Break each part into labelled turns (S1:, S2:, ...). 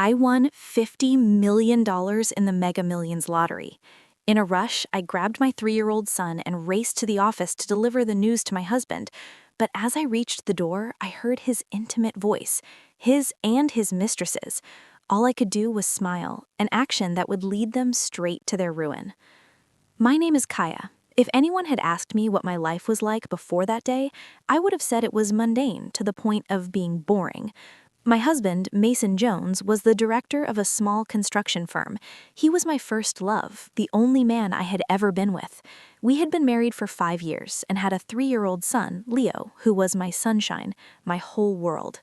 S1: I won $50 million in the Mega Millions lottery. In a rush, I grabbed my 3-year-old son and raced to the office to deliver the news to my husband. But as I reached the door, I heard his intimate voice, his and his mistress's. All I could do was smile, an action that would lead them straight to their ruin. My name is Kaya. If anyone had asked me what my life was like before that day, I would have said it was mundane to the point of being boring. My husband, Mason Jones, was the director of a small construction firm. He was my first love, the only man I had ever been with. We had been married for 5 years and had a 3-year-old son, Leo, who was my sunshine, my whole world.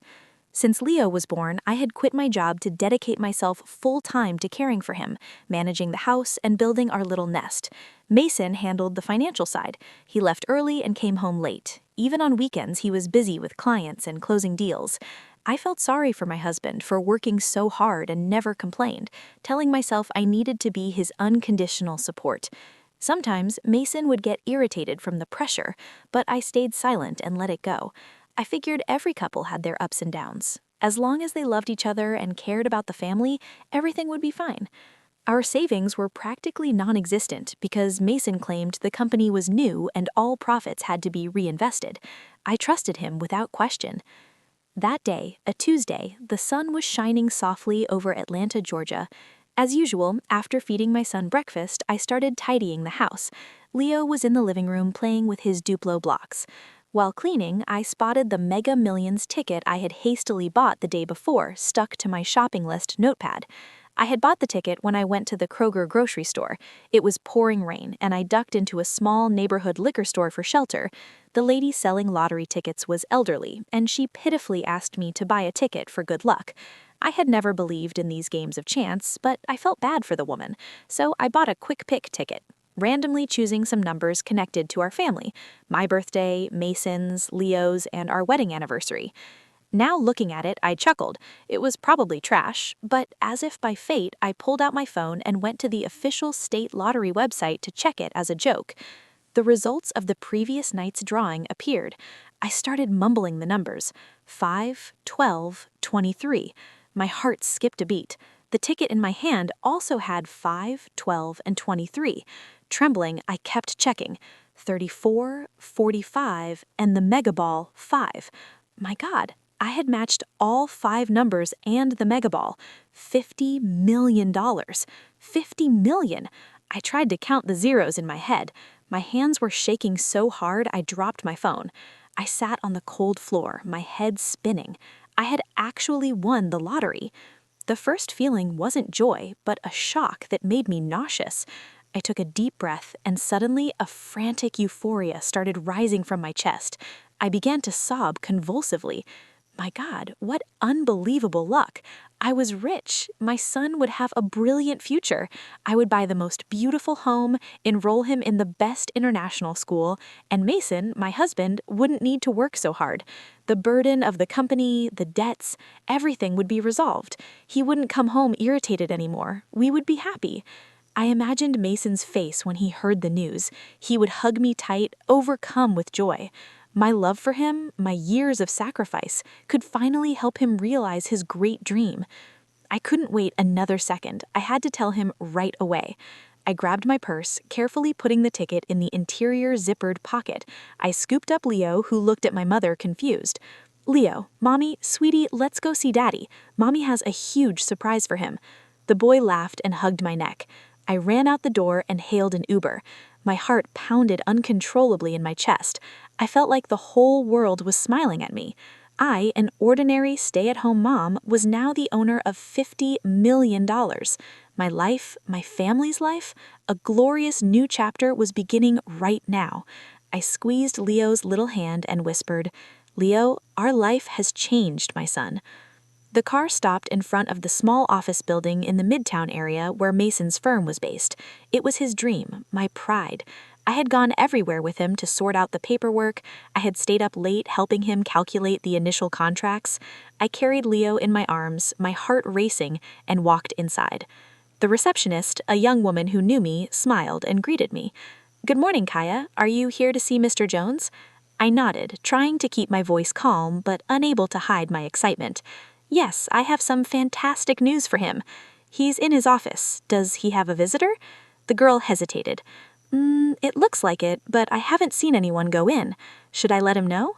S1: Since Leo was born, I had quit my job to dedicate myself full-time to caring for him, managing the house, and building our little nest. Mason handled the financial side. He left early and came home late. Even on weekends, he was busy with clients and closing deals. I felt sorry for my husband for working so hard and never complained, telling myself I needed to be his unconditional support. Sometimes Mason would get irritated from the pressure, but I stayed silent and let it go. I figured every couple had their ups and downs. As long as they loved each other and cared about the family, everything would be fine. Our savings were practically non-existent because Mason claimed the company was new and all profits had to be reinvested. I trusted him without question. That day, a Tuesday, the sun was shining softly over Atlanta, Georgia. As usual, after feeding my son breakfast, I started tidying the house. Leo was in the living room playing with his Duplo blocks. While cleaning, I spotted the Mega Millions ticket I had hastily bought the day before stuck to my shopping list notepad. I had bought the ticket when I went to the Kroger grocery store. It was pouring rain, and I ducked into a small neighborhood liquor store for shelter. The lady selling lottery tickets was elderly, and she pitifully asked me to buy a ticket for good luck. I had never believed in these games of chance, but I felt bad for the woman, so I bought a quick pick ticket, randomly choosing some numbers connected to our family: my birthday, Mason's, Leo's, and our wedding anniversary. Now looking at it, I chuckled. It was probably trash, but as if by fate, I pulled out my phone and went to the official state lottery website to check it as a joke. The results of the previous night's drawing appeared. I started mumbling the numbers: 5, 12, 23. My heart skipped a beat. The ticket in my hand also had 5, 12, and 23. Trembling, I kept checking. 34, 45, and the mega ball, 5. My God, I had matched all 5 numbers and the mega ball. $50 million. 50 million. I tried to count the zeros in my head. My hands were shaking so hard I dropped my phone. I sat on the cold floor, my head spinning. I had actually won the lottery. The first feeling wasn't joy, but a shock that made me nauseous. I took a deep breath, and suddenly a frantic euphoria started rising from my chest. I began to sob convulsively. My God, what unbelievable luck! I was rich. My son would have a brilliant future. I would buy the most beautiful home, enroll him in the best international school, and Mason, my husband, wouldn't need to work so hard. The burden of the company, the debts, everything would be resolved. He wouldn't come home irritated anymore. We would be happy. I imagined Mason's face when he heard the news. He would hug me tight, overcome with joy. My love for him, my years of sacrifice, could finally help him realize his great dream. I couldn't wait another second. I had to tell him right away. I grabbed my purse, carefully putting the ticket in the interior zippered pocket. I scooped up Leo, who looked at my mother confused. "Leo, Mommy, sweetie, let's go see Daddy. Mommy has a huge surprise for him." The boy laughed and hugged my neck. I ran out the door and hailed an Uber. My heart pounded uncontrollably in my chest. I felt like the whole world was smiling at me. I, an ordinary stay-at-home mom, was now the owner of $50 million. My life, my family's life, a glorious new chapter was beginning right now. I squeezed Leo's little hand and whispered, "Leo, our life has changed, my son." The car stopped in front of the small office building in the Midtown area where Mason's firm was based. It was his dream, my pride. I had gone everywhere with him to sort out the paperwork. I had stayed up late helping him calculate the initial contracts. I carried Leo in my arms, my heart racing, and walked inside. The receptionist, a young woman who knew me, smiled and greeted me. "Good morning, Kaya. Are you here to see Mr. Jones?" I nodded, trying to keep my voice calm, but unable to hide my excitement. Yes, I have some fantastic news for him. He's in his office. Does he have a visitor? The girl hesitated. It looks like it, but I haven't seen anyone go in. Should I let him know?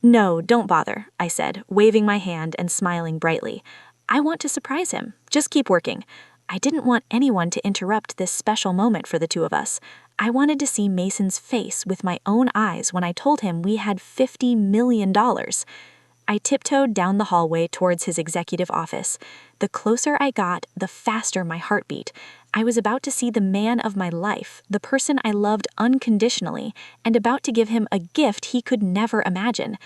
S1: No, don't bother, I said, waving my hand and smiling brightly. I want to surprise him. Just keep working. I didn't want anyone to interrupt this special moment for the two of us. I wanted to see Mason's face with my own eyes when I told him we had $50 million. I tiptoed down the hallway towards his executive office. The closer I got, the faster my heart beat. I was about to see the man of my life, the person I loved unconditionally, and about to give him a gift he could never imagine.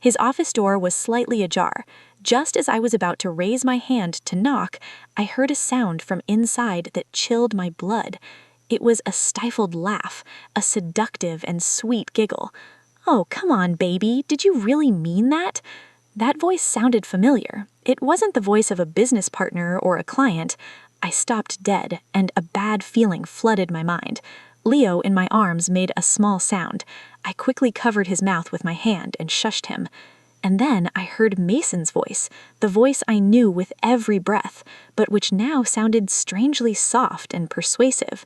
S1: His office door was slightly ajar. Just as I was about to raise my hand to knock, I heard a sound from inside that chilled my blood. It was a stifled laugh, a seductive and sweet giggle. Oh, come on, baby, did you really mean that? That voice sounded familiar. It wasn't the voice of a business partner or a client. I stopped dead, and a bad feeling flooded my mind. Leo in my arms made a small sound. I quickly covered his mouth with my hand and shushed him. And then I heard Mason's voice, the voice I knew with every breath, but which now sounded strangely soft and persuasive.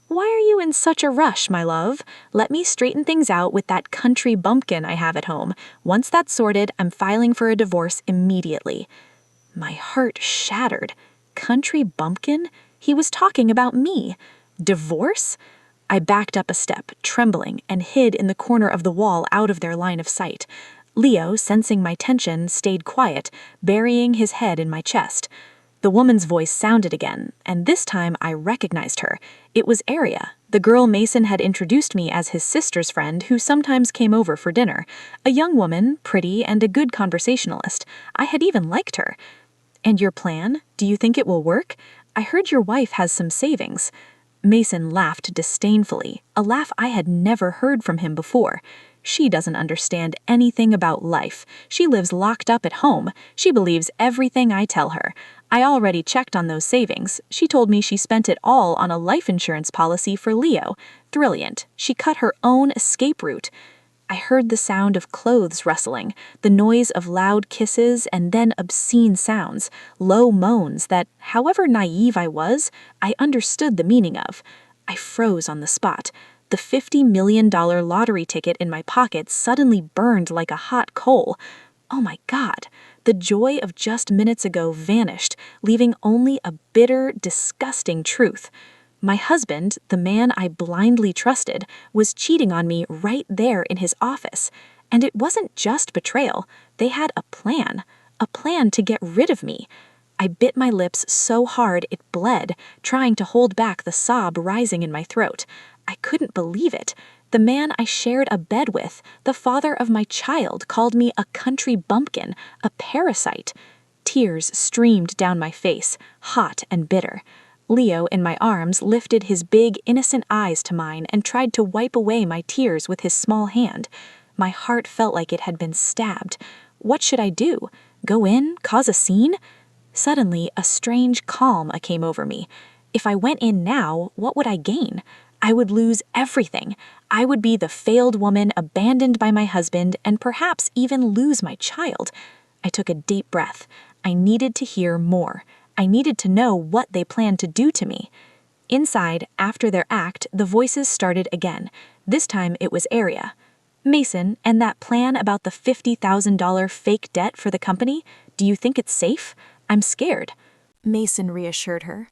S1: Why are you in such a rush, my love? Let me straighten things out with that country bumpkin I have at home. Once that's sorted, I'm filing for a divorce immediately. My heart shattered. Country bumpkin? He was talking about me. Divorce? I backed up a step, trembling, and hid in the corner of the wall out of their line of sight. Leo, sensing my tension, stayed quiet, burying his head in my chest. The woman's voice sounded again, and this time I recognized her. It was Aria, the girl Mason had introduced me as his sister's friend who sometimes came over for dinner. A young woman, pretty, and a good conversationalist. I had even liked her. And your plan? Do you think it will work? I heard your wife has some savings. Mason laughed disdainfully, a laugh I had never heard from him before. She doesn't understand anything about life. She lives locked up at home. She believes everything I tell her. I already checked on those savings. She told me she spent it all on a life insurance policy for Leo. Brilliant. She cut her own escape route. I heard the sound of clothes rustling, the noise of loud kisses, and then obscene sounds, low moans that, however naive I was, I understood the meaning of. I froze on the spot. The $50 million lottery ticket in my pocket suddenly burned like a hot coal. Oh my God, the joy of just minutes ago vanished, leaving only a bitter, disgusting truth. My husband, the man I blindly trusted, was cheating on me right there in his office. And it wasn't just betrayal. They had a plan to get rid of me. I bit my lips so hard it bled, trying to hold back the sob rising in my throat. I couldn't believe it. The man I shared a bed with, the father of my child, called me a country bumpkin, a parasite. Tears streamed down my face, hot and bitter. Leo, in my arms, lifted his big, innocent eyes to mine and tried to wipe away my tears with his small hand. My heart felt like it had been stabbed. What should I do? Go in? Cause a scene? Suddenly, a strange calm came over me. If I went in now, what would I gain? I would lose everything. I would be the failed woman abandoned by my husband and perhaps even lose my child. I took a deep breath. I needed to hear more. I needed to know what they planned to do to me. Inside, after their act, the voices started again. This time it was Aria. Mason, and that plan about the $50,000 fake debt for the company, do you think it's safe? I'm scared. Mason reassured her.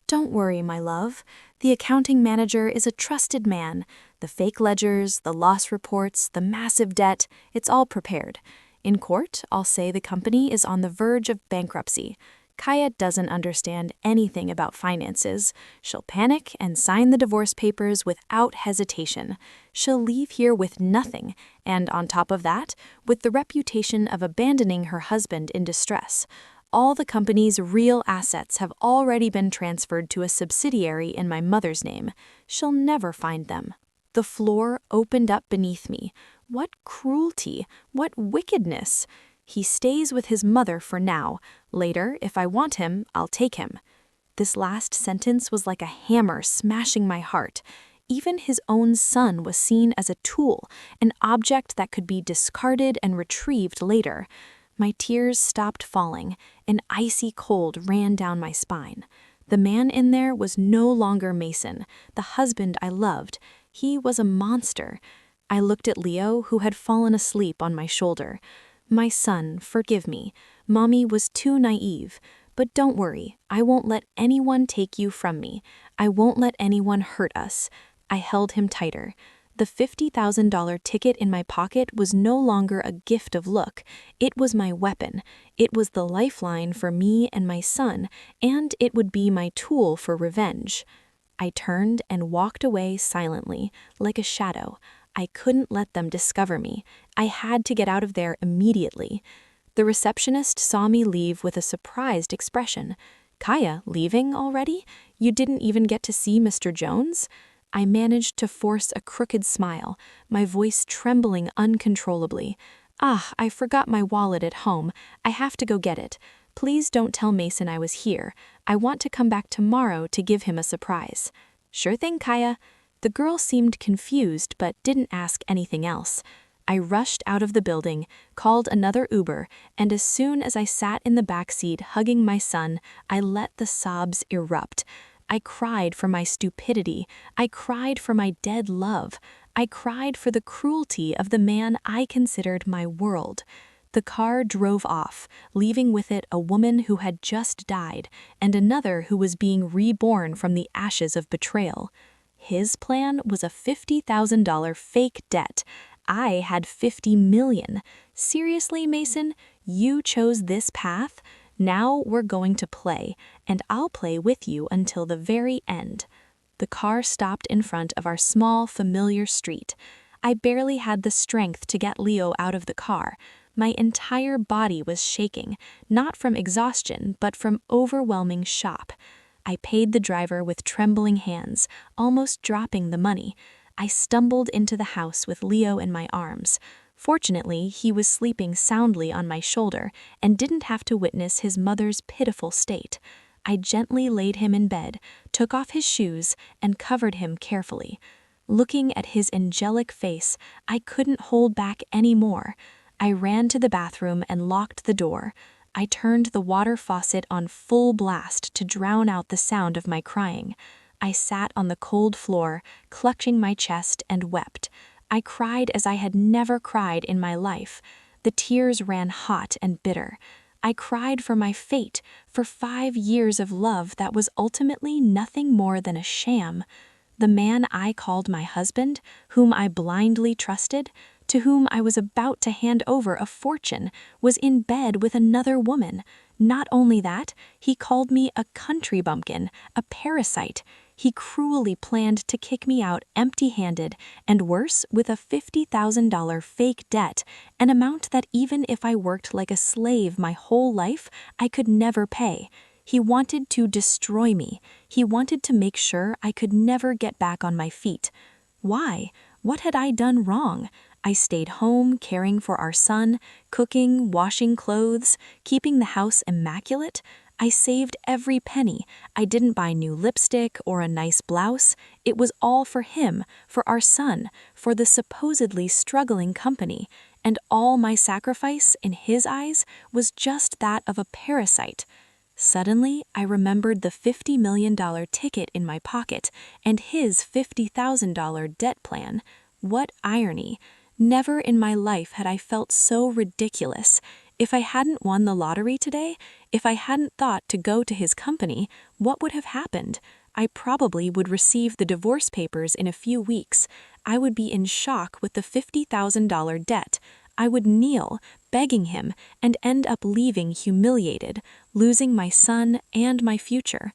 S1: Don't worry, my love. The accounting manager is a trusted man. The fake ledgers, the loss reports, the massive debt, it's all prepared. In court, I'll say the company is on the verge of bankruptcy. Kaya doesn't understand anything about finances. She'll panic and sign the divorce papers without hesitation. She'll leave here with nothing, and on top of that, with the reputation of abandoning her husband in distress. All the company's real assets have already been transferred to a subsidiary in my mother's name. She'll never find them. The floor opened up beneath me. What cruelty! What wickedness! He stays with his mother for now. Later, if I want him, I'll take him. This last sentence was like a hammer smashing my heart. Even his own son was seen as a tool, an object that could be discarded and retrieved later. My tears stopped falling. An icy cold ran down my spine. The man in there was no longer Mason, the husband I loved. He was a monster. I looked at Leo, who had fallen asleep on my shoulder. My son, forgive me. Mommy was too naive. But don't worry, I won't let anyone take you from me. I won't let anyone hurt us. I held him tighter. The $50,000 ticket in my pocket was no longer a gift of luck. It was my weapon. It was the lifeline for me and my son, and it would be my tool for revenge. I turned and walked away silently, like a shadow. I couldn't let them discover me. I had to get out of there immediately. The receptionist saw me leave with a surprised expression. "Kaya, leaving already? You didn't even get to see Mr. Jones?" I managed to force a crooked smile, my voice trembling uncontrollably. "Ah, I forgot my wallet at home. I have to go get it. Please don't tell Mason I was here. I want to come back tomorrow to give him a surprise." "Sure thing, Kaya." The girl seemed confused but didn't ask anything else. I rushed out of the building, called another Uber, and as soon as I sat in the back seat hugging my son, I let the sobs erupt. I cried for my stupidity. I cried for my dead love. I cried for the cruelty of the man I considered my world. The car drove off, leaving with it a woman who had just died, and another who was being reborn from the ashes of betrayal. His plan was a $50,000 fake debt. I had 50 million. Seriously, Mason, you chose this path? Now we're going to play, and I'll play with you until the very end. The car stopped in front of our small, familiar street. I barely had the strength to get Leo out of the car. My entire body was shaking, not from exhaustion, but from overwhelming shock. I paid the driver with trembling hands, almost dropping the money. I stumbled into the house with Leo in my arms. Fortunately, he was sleeping soundly on my shoulder and didn't have to witness his mother's pitiful state. I gently laid him in bed, took off his shoes, and covered him carefully. Looking at his angelic face, I couldn't hold back any more. I ran to the bathroom and locked the door. I turned the water faucet on full blast to drown out the sound of my crying. I sat on the cold floor, clutching my chest, and wept. I cried as I had never cried in my life. The tears ran hot and bitter. I cried for my fate, for 5 years of love that was ultimately nothing more than a sham. The man I called my husband, whom I blindly trusted, to whom I was about to hand over a fortune, was in bed with another woman. Not only that, he called me a country bumpkin, a parasite. He cruelly planned to kick me out empty-handed, and worse, with a $50,000 fake debt, an amount that even if I worked like a slave my whole life, I could never pay. He wanted to destroy me. He wanted to make sure I could never get back on my feet. Why? What had I done wrong? I stayed home, caring for our son, cooking, washing clothes, keeping the house immaculate. I saved every penny. I didn't buy new lipstick or a nice blouse. It was all for him, for our son, for the supposedly struggling company. And all my sacrifice, in his eyes, was just that of a parasite. Suddenly, I remembered the $50 million ticket in my pocket and his $50,000 debt plan. What irony! Never in my life had I felt so ridiculous. If I hadn't won the lottery today, if I hadn't thought to go to his company, what would have happened? I probably would receive the divorce papers in a few weeks. I would be in shock with the $50,000 debt. I would kneel, begging him, and end up leaving humiliated, losing my son and my future.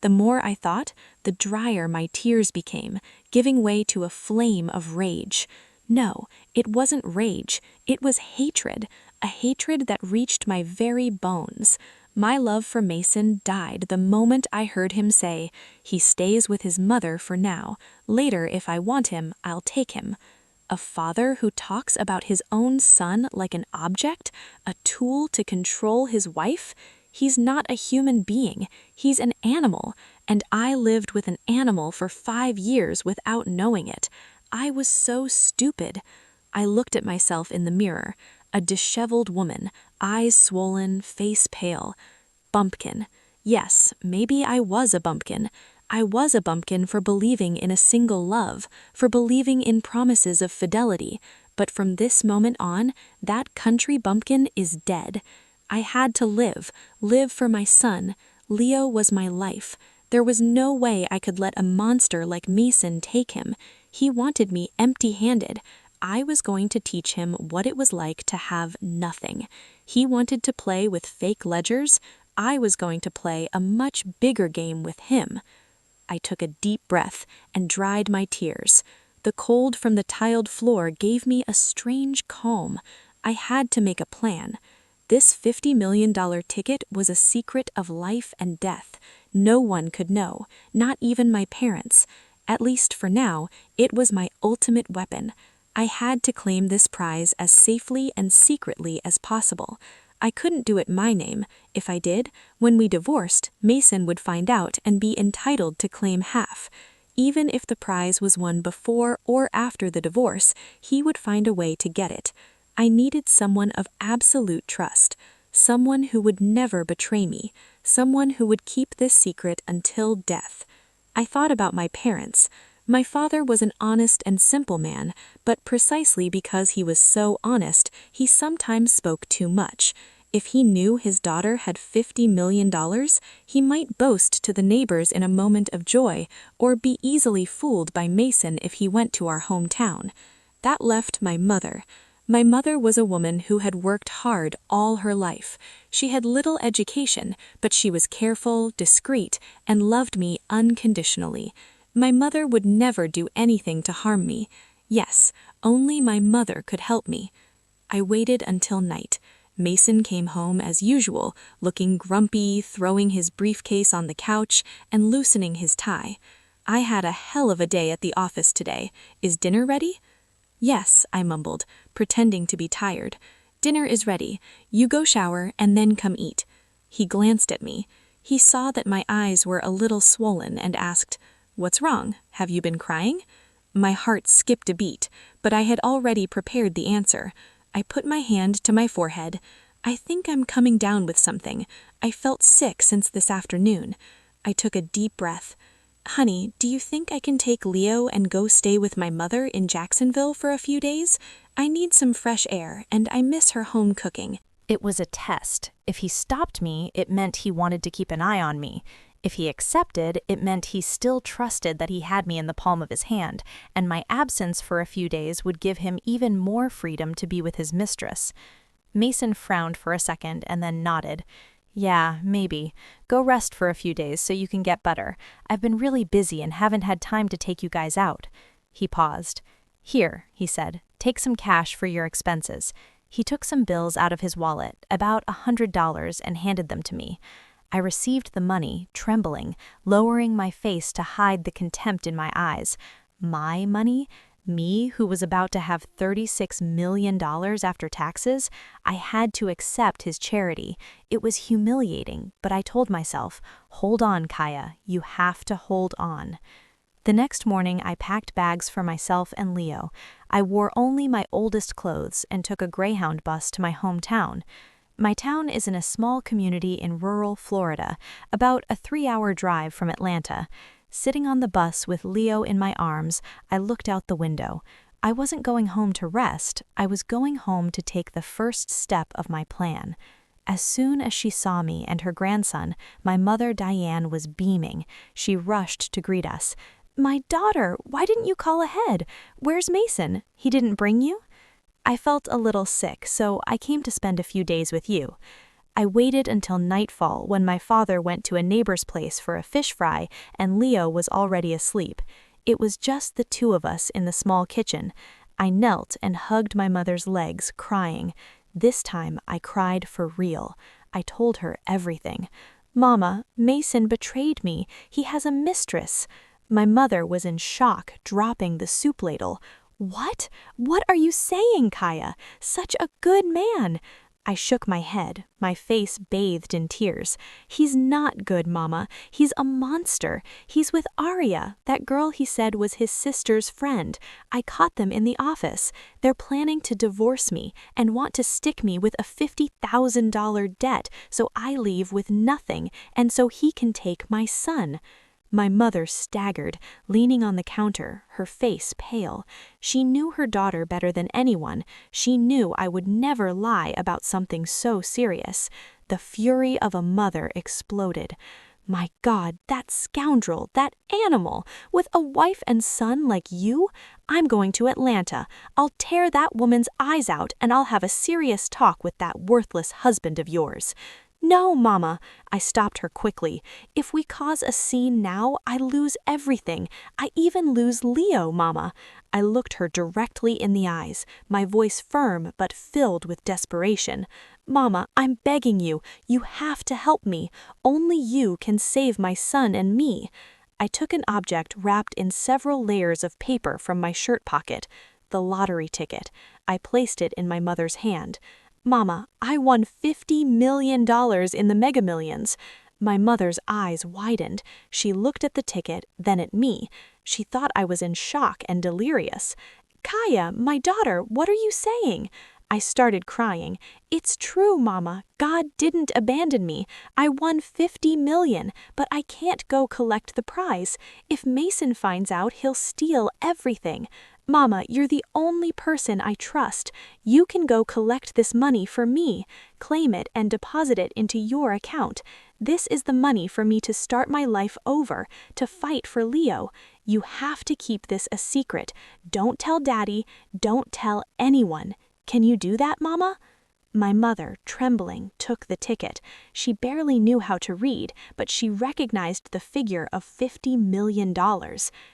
S1: The more I thought, the drier my tears became, giving way to a flame of rage. No, it wasn't rage, it was hatred, a hatred that reached my very bones. My love for Mason died the moment I heard him say, "He stays with his mother for now. Later, if I want him, I'll take him." A father who talks about his own son like an object, a tool to control his wife? He's not a human being, he's an animal, and I lived with an animal for 5 years without knowing it. I was so stupid. I looked at myself in the mirror. A disheveled woman, eyes swollen, face pale. Bumpkin. Yes, maybe I was a bumpkin. I was a bumpkin for believing in a single love, for believing in promises of fidelity. But from this moment on, that country bumpkin is dead. I had to live for my son. Leo was my life. There was no way I could let a monster like Mason take him. He wanted me empty-handed. I was going to teach him what it was like to have nothing. He wanted to play with fake ledgers. I was going to play a much bigger game with him. I took a deep breath and dried my tears. The cold from the tiled floor gave me a strange calm. I had to make a plan. This $50 million ticket was a secret of life and death. No one could know, not even my parents. At least for now, it was my ultimate weapon. I had to claim this prize as safely and secretly as possible. I couldn't do it my name. If I did, when we divorced, Mason would find out and be entitled to claim half. Even if the prize was won before or after the divorce, he would find a way to get it. I needed someone of absolute trust, someone who would never betray me, someone who would keep this secret until death. I thought about my parents. My father was an honest and simple man, but precisely because he was so honest, he sometimes spoke too much. If he knew his daughter had $50 million, he might boast to the neighbors in a moment of joy, or be easily fooled by Mason if he went to our hometown. That left my mother. My mother was a woman who had worked hard all her life. She had little education, but she was careful, discreet, and loved me unconditionally. My mother would never do anything to harm me. Yes, only my mother could help me. I waited until night. Mason came home as usual, looking grumpy, throwing his briefcase on the couch, and loosening his tie. I had a hell of a day at the office today. Is dinner ready? Yes, I mumbled, pretending to be tired. Dinner is ready. You go shower and then come eat. He glanced at me. He saw that my eyes were a little swollen and asked, "What's wrong? Have you been crying?" My heart skipped a beat, but I had already prepared the answer. I put my hand to my forehead. I think I'm coming down with something. I felt sick since this afternoon. I took a deep breath. Honey, do you think I can take Leo and go stay with my mother in Jacksonville for a few days? I need some fresh air, and I miss her home cooking.
S2: It was a test. If he stopped me, it meant he wanted to keep an eye on me. If he accepted, it meant he still trusted that he had me in the palm of his hand, and my absence for a few days would give him even more freedom to be with his mistress. Mason frowned for a second and then nodded. Yeah, maybe. Go rest for a few days so you can get better. I've been really busy and haven't had time to take you guys out. He paused. Here, he said, take some cash for your expenses. He took some bills out of his wallet, about $100, and handed them to me. I received the money, trembling, lowering my face to hide the contempt in my eyes. My money? Me, who was about to have $36 million after taxes? I had to accept his charity. It was humiliating, but I told myself, hold on, Kaya, you have to hold on. The next morning, I packed bags for myself and Leo. I wore only my oldest clothes and took a Greyhound bus to my hometown. My town is in a small community in rural Florida, about a 3-hour drive from Atlanta. Sitting on the bus with Leo in my arms, I looked out the window. I wasn't going home to rest, I was going home to take the first step of my plan. As soon as she saw me and her grandson, my mother Diane was beaming. She rushed to greet us. "My daughter, why didn't you call ahead? Where's Mason? He didn't bring you?" I felt a little sick, so I came to spend a few days with you. I waited until nightfall when my father went to a neighbor's place for a fish fry and Leo was already asleep. It was just the two of us in the small kitchen. I knelt and hugged my mother's legs, crying. This time I cried for real. I told her everything. "Mama, Mason betrayed me. He has a mistress." My mother was in shock, dropping the soup ladle. "What? What are you saying, Kaya? Such a good man." I shook my head, my face bathed in tears. He's not good, Mama. He's a monster. He's with Arya, that girl he said was his sister's friend. I caught them in the office. They're planning to divorce me and want to stick me with a $50,000 debt so I leave with nothing and so he can take my son. My mother staggered, leaning on the counter, her face pale. She knew her daughter better than anyone. She knew I would never lie about something so serious. The fury of a mother exploded. My God, that scoundrel, that animal, with a wife and son like you? I'm going to Atlanta. I'll tear that woman's eyes out and I'll have a serious talk with that worthless husband of yours. No, Mama, I stopped her quickly. If we cause a scene now, I lose everything. I even lose Leo, Mama. I looked her directly in the eyes, my voice firm but filled with desperation. Mama, I'm begging you. You have to help me. Only you can save my son and me. I took an object wrapped in several layers of paper from my shirt pocket, the lottery ticket. I placed it in my mother's hand. Mama, I won $50 million in the Mega Millions. My mother's eyes widened. She looked at the ticket, then at me. She thought I was in shock and delirious. Kaya, my daughter, what are you saying? I started crying. It's true, Mama. God didn't abandon me. I won $50 million, but I can't go collect the prize. If Mason finds out, he'll steal everything. Mama, you're the only person I trust. You can go collect this money for me. Claim it and deposit it into your account. This is the money for me to start my life over, to fight for Leo. You have to keep this a secret. Don't tell Daddy. Don't tell anyone. Can you do that, Mama? My mother, trembling, took the ticket. She barely knew how to read, but she recognized the figure of $50 million.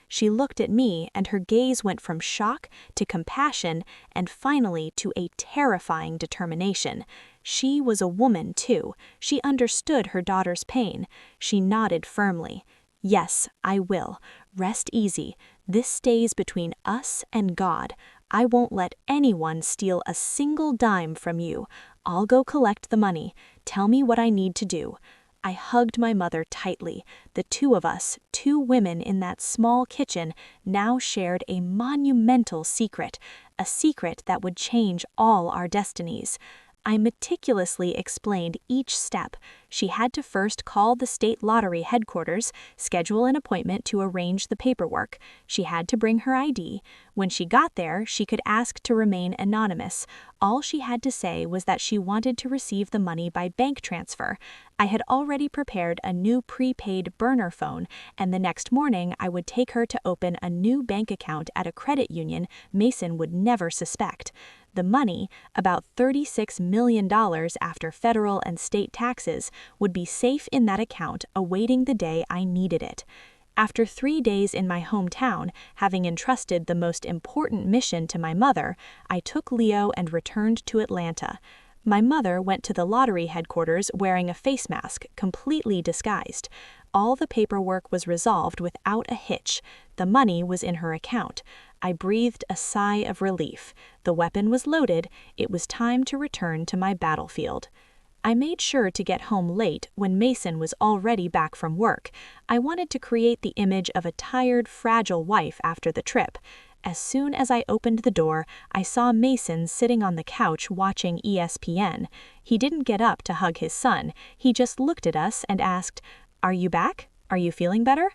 S2: She looked at me, and her gaze went from shock to compassion and finally to a terrifying determination. She was a woman, too. She understood her daughter's pain. She nodded firmly. Yes, I will. Rest easy. This stays between us and God. I won't let anyone steal a single dime from you. I'll go collect the money. Tell me what I need to do. I hugged my mother tightly. The two of us, two women in that small kitchen, now shared a monumental secret, a secret that would change all our destinies. I meticulously explained each step. She had to first call the state lottery headquarters, schedule an appointment to arrange the paperwork. She had to bring her ID. When she got there, she could ask to remain anonymous. All she had to say was that she wanted to receive the money by bank transfer. I had already prepared a new prepaid burner phone, and the next morning I would take her to open a new bank account at a credit union Mason would never suspect. The money, about $36 million after federal and state taxes, would be safe in that account awaiting the day I needed it. After 3 days in my hometown, having entrusted the most important mission to my mother, I took Leo and returned to Atlanta. My mother went to the lottery headquarters wearing a face mask, completely disguised. All the paperwork was resolved without a hitch. The money was in her account. I breathed a sigh of relief. The weapon was loaded. It was time to return to my battlefield. I made sure to get home late when Mason was already back from work. I wanted to create the image of a tired, fragile wife after the trip. As soon as I opened the door, I saw Mason sitting on the couch watching ESPN. He didn't get up to hug his son. He just looked at us and asked, "Are you back? Are you feeling better?"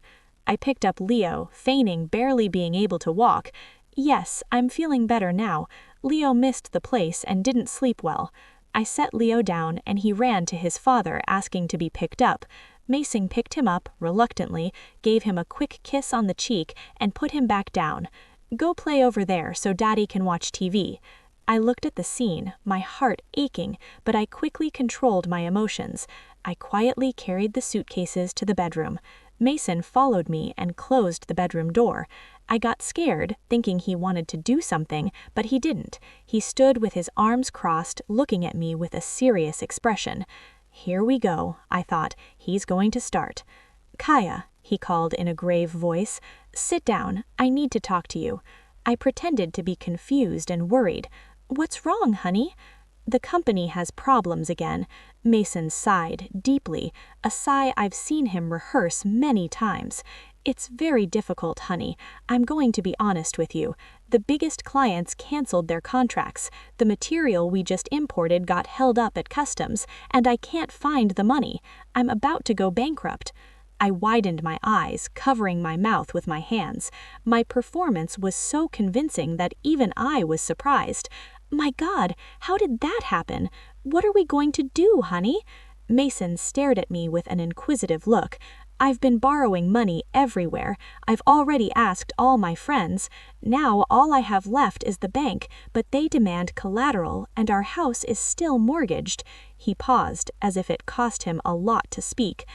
S2: I picked up Leo, feigning barely being able to walk. "Yes, I'm feeling better now. Leo missed the place and didn't sleep well." I set Leo down and he ran to his father asking to be picked up. Mason picked him up, reluctantly, gave him a quick kiss on the cheek and put him back down. "Go play over there so Daddy can watch TV." I looked at the scene, my heart aching, but I quickly controlled my emotions. I quietly carried the suitcases to the bedroom. Mason followed me and closed the bedroom door. I got scared, thinking he wanted to do something, but he didn't. He stood with his arms crossed, looking at me with a serious expression. Here we go, I thought. He's going to start. "Kaya," he called in a grave voice, "sit down. I need to talk to you." I pretended to be confused and worried. "What's wrong, honey?" The company has problems again. Mason sighed deeply, a sigh I've seen him rehearse many times. It's very difficult, honey. I'm going to be honest with you. The biggest clients canceled their contracts. The material we just imported got held up at customs, and I can't find the money. I'm about to go bankrupt. I widened my eyes, covering my mouth with my hands. My performance was so convincing that even I was surprised. My God, how did that happen? What are we going to do, honey? Mason stared at me with an inquisitive look. I've been borrowing money everywhere. I've already asked all my friends. Now all I have left is the bank, but they demand collateral, and our house is still mortgaged. He paused, as if it cost him a lot to speak.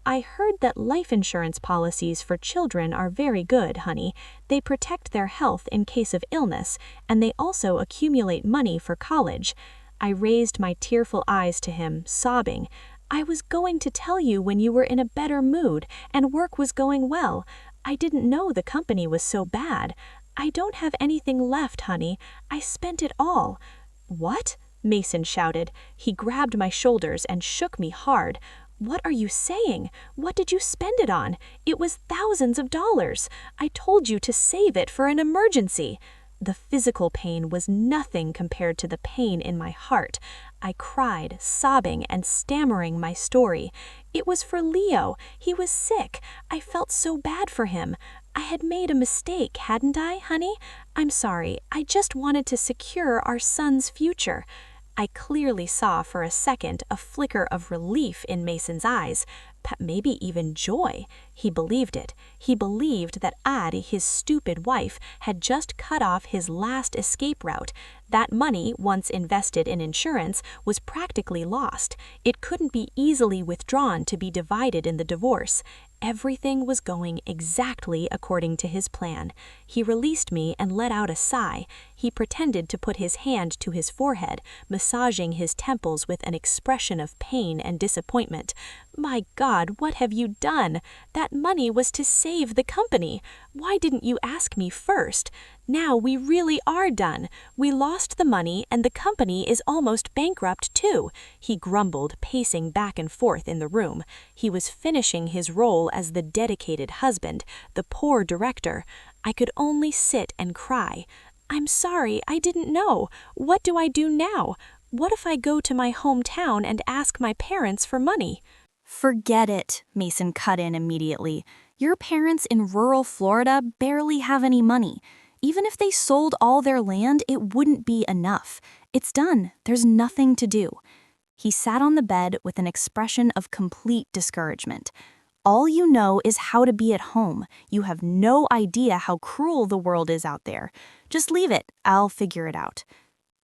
S2: I heard that life insurance policies for children are very good, honey. They protect their health in case of illness, and they also accumulate money for college. I raised my tearful eyes to him, sobbing. I was going to tell you when you were in a better mood and work was going well. I didn't know the company was so bad. I don't have anything left, honey. I spent it all. What? Mason shouted. He grabbed my shoulders and shook me hard. What are you saying? What did you spend it on? It was thousands of dollars. I told you to save it for an emergency. The physical pain was nothing compared to the pain in my heart. I cried, sobbing and stammering my story. It was for Leo. He was sick. I felt so bad for him. I had made a mistake, hadn't I, honey? I'm sorry. I just wanted to secure our son's future. I clearly saw for a second a flicker of relief in Mason's eyes, maybe even joy. He believed it. He believed that Ad, his stupid wife, had just cut off his last escape route. That money, once invested in insurance, was practically lost. It couldn't be easily withdrawn to be divided in the divorce. Everything was going exactly according to his plan. He released me and let out a sigh. He pretended to put his hand to his forehead, massaging his temples with an expression of pain and disappointment. My God, what have you done? That money was to save the company. Why didn't you ask me first? Now we really are done. We lost the money and the company is almost bankrupt too, he grumbled, pacing back and forth in the room. He was finishing his role as the dedicated husband, the poor director. I could only sit and cry. I'm sorry, I didn't know. What do I do now? What if I go to my hometown and ask my parents for money?
S1: Forget it, Mason cut in immediately. Your parents in rural Florida barely have any money. Even if they sold all their land, it wouldn't be enough. It's done. There's nothing to do. He sat on the bed with an expression of complete discouragement. All you know is how to be at home. You have no idea how cruel the world is out there. Just leave it. I'll figure it out.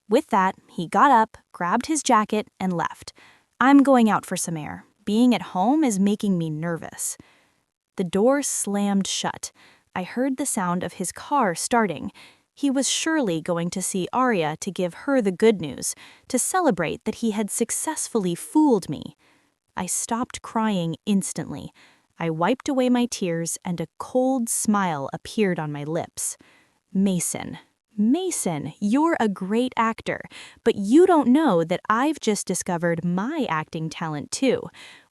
S1: With that, he got up, grabbed his jacket, and left. I'm going out for some air. Being at home is making me nervous. The door slammed shut. I heard the sound of his car starting. He was surely going to see Arya to give her the good news, to celebrate that he had successfully fooled me. I stopped crying instantly. I wiped away my tears and a cold smile appeared on my lips. Mason, you're a great actor, but you don't know that I've just discovered my acting talent too.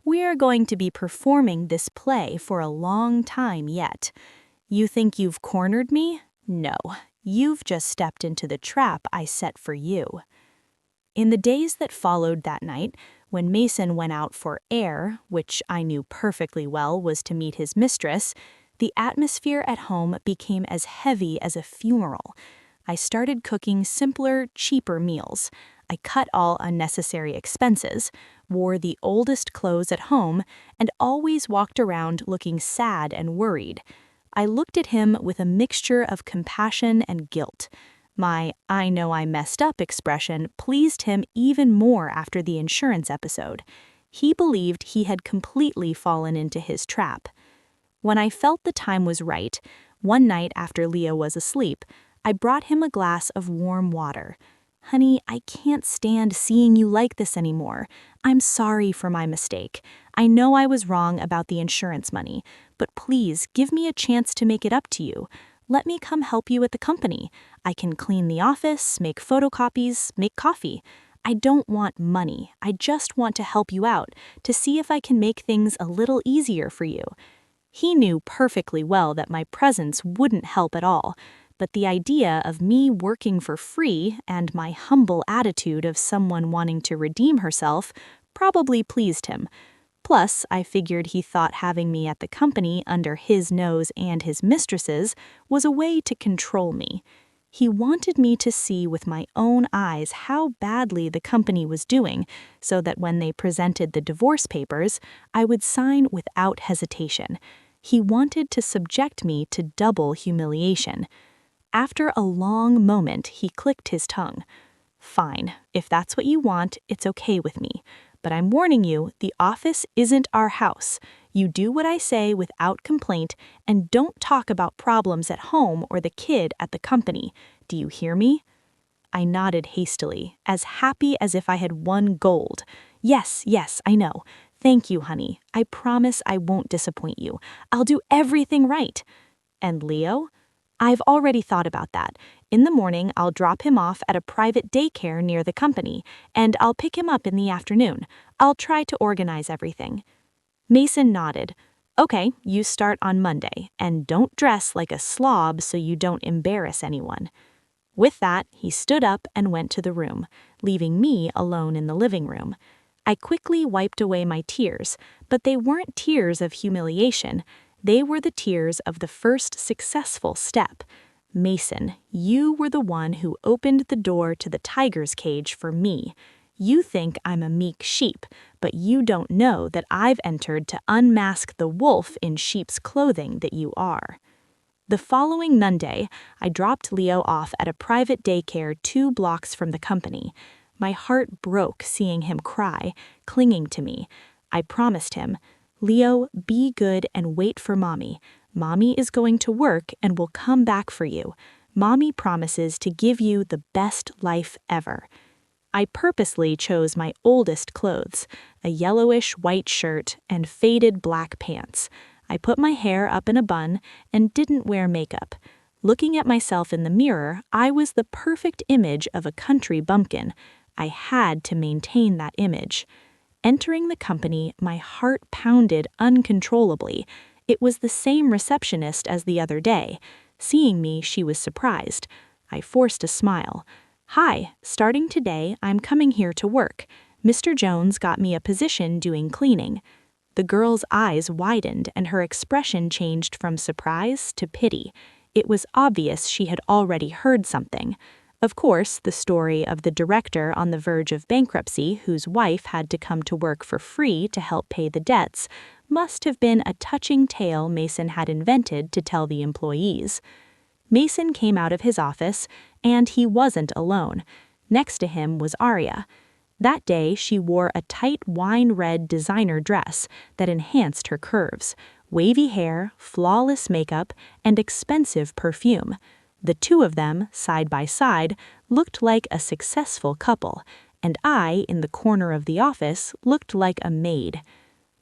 S1: We're going to be performing this play for a long time yet. You think you've cornered me? No, you've just stepped into the trap I set for you. In the days that followed that night, when Mason went out for air, which I knew perfectly well was to meet his mistress, the atmosphere at home became as heavy as a funeral. I started cooking simpler, cheaper meals. I cut all unnecessary expenses, wore the oldest clothes at home, and always walked around looking sad and worried. I looked at him with a mixture of compassion and guilt. My "I know I messed up" expression pleased him even more after the insurance episode. He believed he had completely fallen into his trap. When I felt the time was right, one night after Leo was asleep, I brought him a glass of warm water. Honey, I can't stand seeing you like this anymore. I'm sorry for my mistake. I know I was wrong about the insurance money, but please give me a chance to make it up to you. Let me come help you at the company. I can clean the office, make photocopies, make coffee. I don't want money. I just want to help you out, to see if I can make things a little easier for you." He knew perfectly well that my presence wouldn't help at all, but the idea of me working for free and my humble attitude of someone wanting to redeem herself probably pleased him. Plus, I figured he thought having me at the company under his nose and his mistress's was a way to control me. He wanted me to see with my own eyes how badly the company was doing, so that when they presented the divorce papers, I would sign without hesitation. He wanted to subject me to double humiliation. After a long moment, he clicked his tongue. "Fine, if that's what you want, it's okay with me. But I'm warning you, the office isn't our house. You do what I say without complaint, and don't talk about problems at home or the kid at the company. Do you hear me?" I nodded hastily, as happy as if I had won gold. "Yes, yes, I know. Thank you, honey. I promise I won't disappoint you. I'll do everything right." "And Leo?" "I've already thought about that. In the morning, I'll drop him off at a private daycare near the company, and I'll pick him up in the afternoon. I'll try to organize everything." Mason nodded. "Okay, you start on Monday, and don't dress like a slob so you don't embarrass anyone." With that, he stood up and went to the room, leaving me alone in the living room. I quickly wiped away my tears, but they weren't tears of humiliation. They were the tears of the first successful step. Mason, you were the one who opened the door to the tiger's cage for me. You think I'm a meek sheep, but you don't know that I've entered to unmask the wolf in sheep's clothing that you are. The following Monday, I dropped Leo off at a private daycare 2 blocks from the company. My heart broke seeing him cry, clinging to me. I promised him, "Leo, be good and wait for Mommy. Mommy is going to work and will come back for you. Mommy promises to give you the best life ever." I purposely chose my oldest clothes, a yellowish white shirt and faded black pants. I put my hair up in a bun and didn't wear makeup. Looking at myself in the mirror, I was the perfect image of a country bumpkin. I had to maintain that image. Entering the company, my heart pounded uncontrollably. It was the same receptionist as the other day. Seeing me, she was surprised. I forced a smile. "Hi, starting today, I'm coming here to work. Mr. Jones got me a position doing cleaning." The girl's eyes widened and her expression changed from surprise to pity. It was obvious she had already heard something. Of course, the story of the director on the verge of bankruptcy whose wife had to come to work for free to help pay the debts must have been a touching tale Mason had invented to tell the employees. Mason came out of his office, and he wasn't alone. Next to him was Aria. That day, she wore a tight wine-red designer dress that enhanced her curves, wavy hair, flawless makeup, and expensive perfume. The two of them, side by side, looked like a successful couple, and I, in the corner of the office, looked like a maid.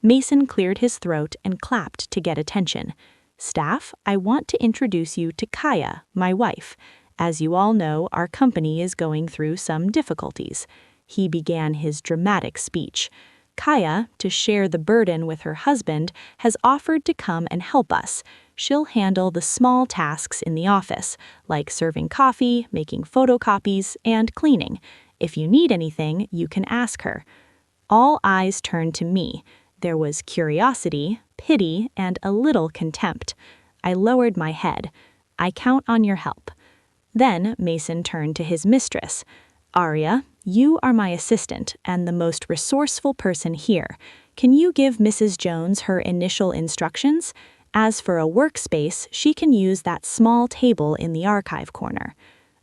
S1: Mason cleared his throat and clapped to get attention. "Staff, I want to introduce you to Kaya, my wife. As you all know, our company is going through some difficulties." He began his dramatic speech. "Kaya, to share the burden with her husband, has offered to come and help us. She'll handle the small tasks in the office, like serving coffee, making photocopies, and cleaning. If you need anything, you can ask her." All eyes turned to me. There was curiosity, pity, and a little contempt. I lowered my head. "I count on your help." Then Mason turned to his mistress. "Aria, you are my assistant and the most resourceful person here. Can you give Mrs. Jones her initial instructions? As for a workspace, she can use that small table in the archive corner."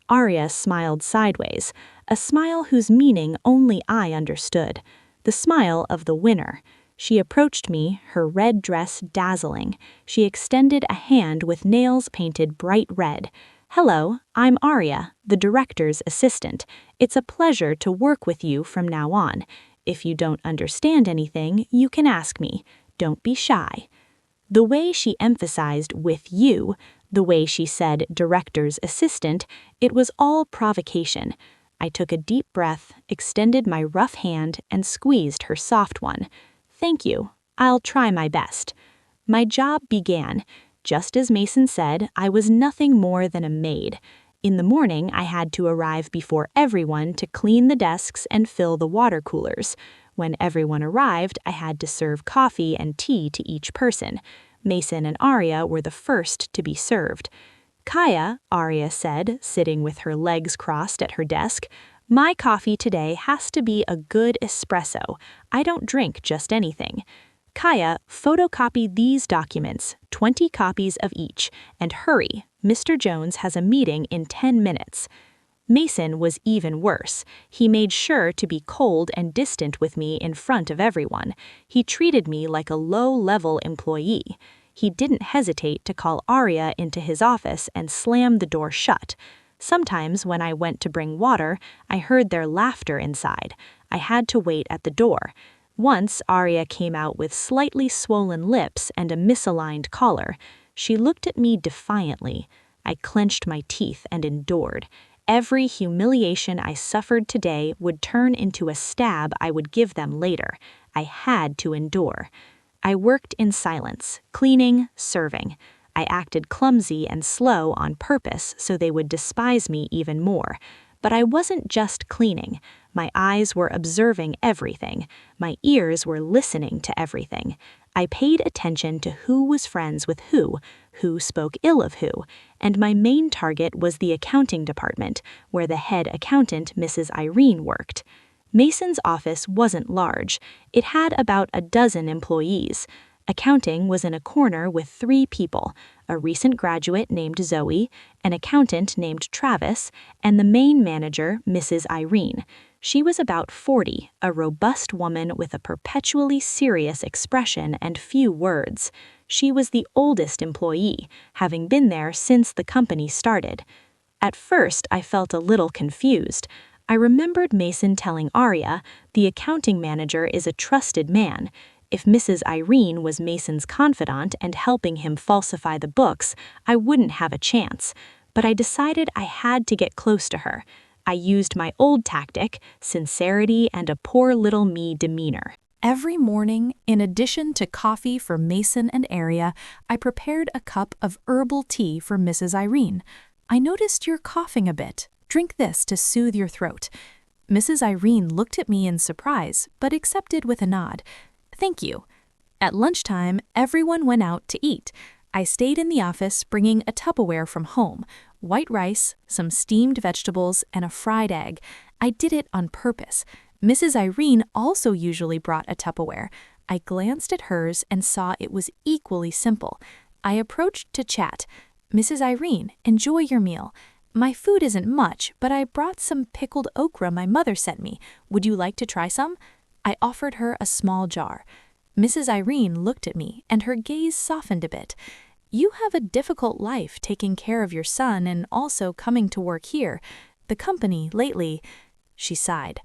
S1: Aria smiled sideways, a smile whose meaning only I understood. The smile of the winner. She approached me, her red dress dazzling. She extended a hand with nails painted bright red. "Hello, I'm Aria, the director's assistant. It's a pleasure to work with you from now on. If you don't understand anything, you can ask me. Don't be shy." The way she emphasized "with you," the way she said "director's assistant," it was all provocation. I took a deep breath, extended my rough hand, and squeezed her soft one. "Thank you. I'll try my best." My job began. Just as Mason said, I was nothing more than a maid. In the morning, I had to arrive before everyone to clean the desks and fill the water coolers. When everyone arrived, I had to serve coffee and tea to each person. Mason and Arya were the first to be served. "Kaya," Arya said, sitting with her legs crossed at her desk, "my coffee today has to be a good espresso. I don't drink just anything. Kaya, photocopy these documents, 20 copies of each, and hurry, Mr. Jones has a meeting in 10 minutes. Mason was even worse. He made sure to be cold and distant with me in front of everyone. He treated me like a low-level employee. He didn't hesitate to call Arya into his office and slam the door shut. Sometimes when I went to bring water, I heard their laughter inside. I had to wait at the door. Once, Arya came out with slightly swollen lips and a misaligned collar. She looked at me defiantly. I clenched my teeth and endured. Every humiliation I suffered today would turn into a stab I would give them later. I had to endure. I worked in silence, cleaning, serving. I acted clumsy and slow on purpose so they would despise me even more. But I wasn't just cleaning. My eyes were observing everything. My ears were listening to everything. I paid attention to who was friends with who spoke ill of who, and my main target was the accounting department, where the head accountant, Mrs. Irene, worked. Mason's office wasn't large. It had about a dozen employees. Accounting was in a corner with 3 people, a recent graduate named Zoe, an accountant named Travis, and the main manager, Mrs. Irene. She was about 40, a robust woman with a perpetually serious expression and few words. She was the oldest employee, having been there since the company started. At first, I felt a little confused. I remembered Mason telling Arya, "The accounting manager is a trusted man." If Mrs. Irene was Mason's confidant and helping him falsify the books, I wouldn't have a chance. But I decided I had to get close to her. I used my old tactic, sincerity and a poor little me demeanor.
S2: Every morning, in addition to coffee for Mason and Arya, I prepared a cup of herbal tea for Mrs. Irene. "I noticed you're coughing a bit. Drink this to soothe your throat." Mrs. Irene looked at me in surprise, but accepted with a nod. "Thank you." At lunchtime, everyone went out to eat. I stayed in the office bringing a Tupperware from home, white rice, some steamed vegetables, and a fried egg. I did it on purpose. Mrs. Irene also usually brought a Tupperware. I glanced at hers and saw it was equally simple. I approached to chat. "Mrs. Irene, enjoy your meal. My food isn't much, but I brought some pickled okra my mother sent me. Would you like to try some?" I offered her a small jar. Mrs. Irene looked at me, and her gaze softened a bit. "You have a difficult life taking care of your son and also coming to work here. The company, lately—" She sighed.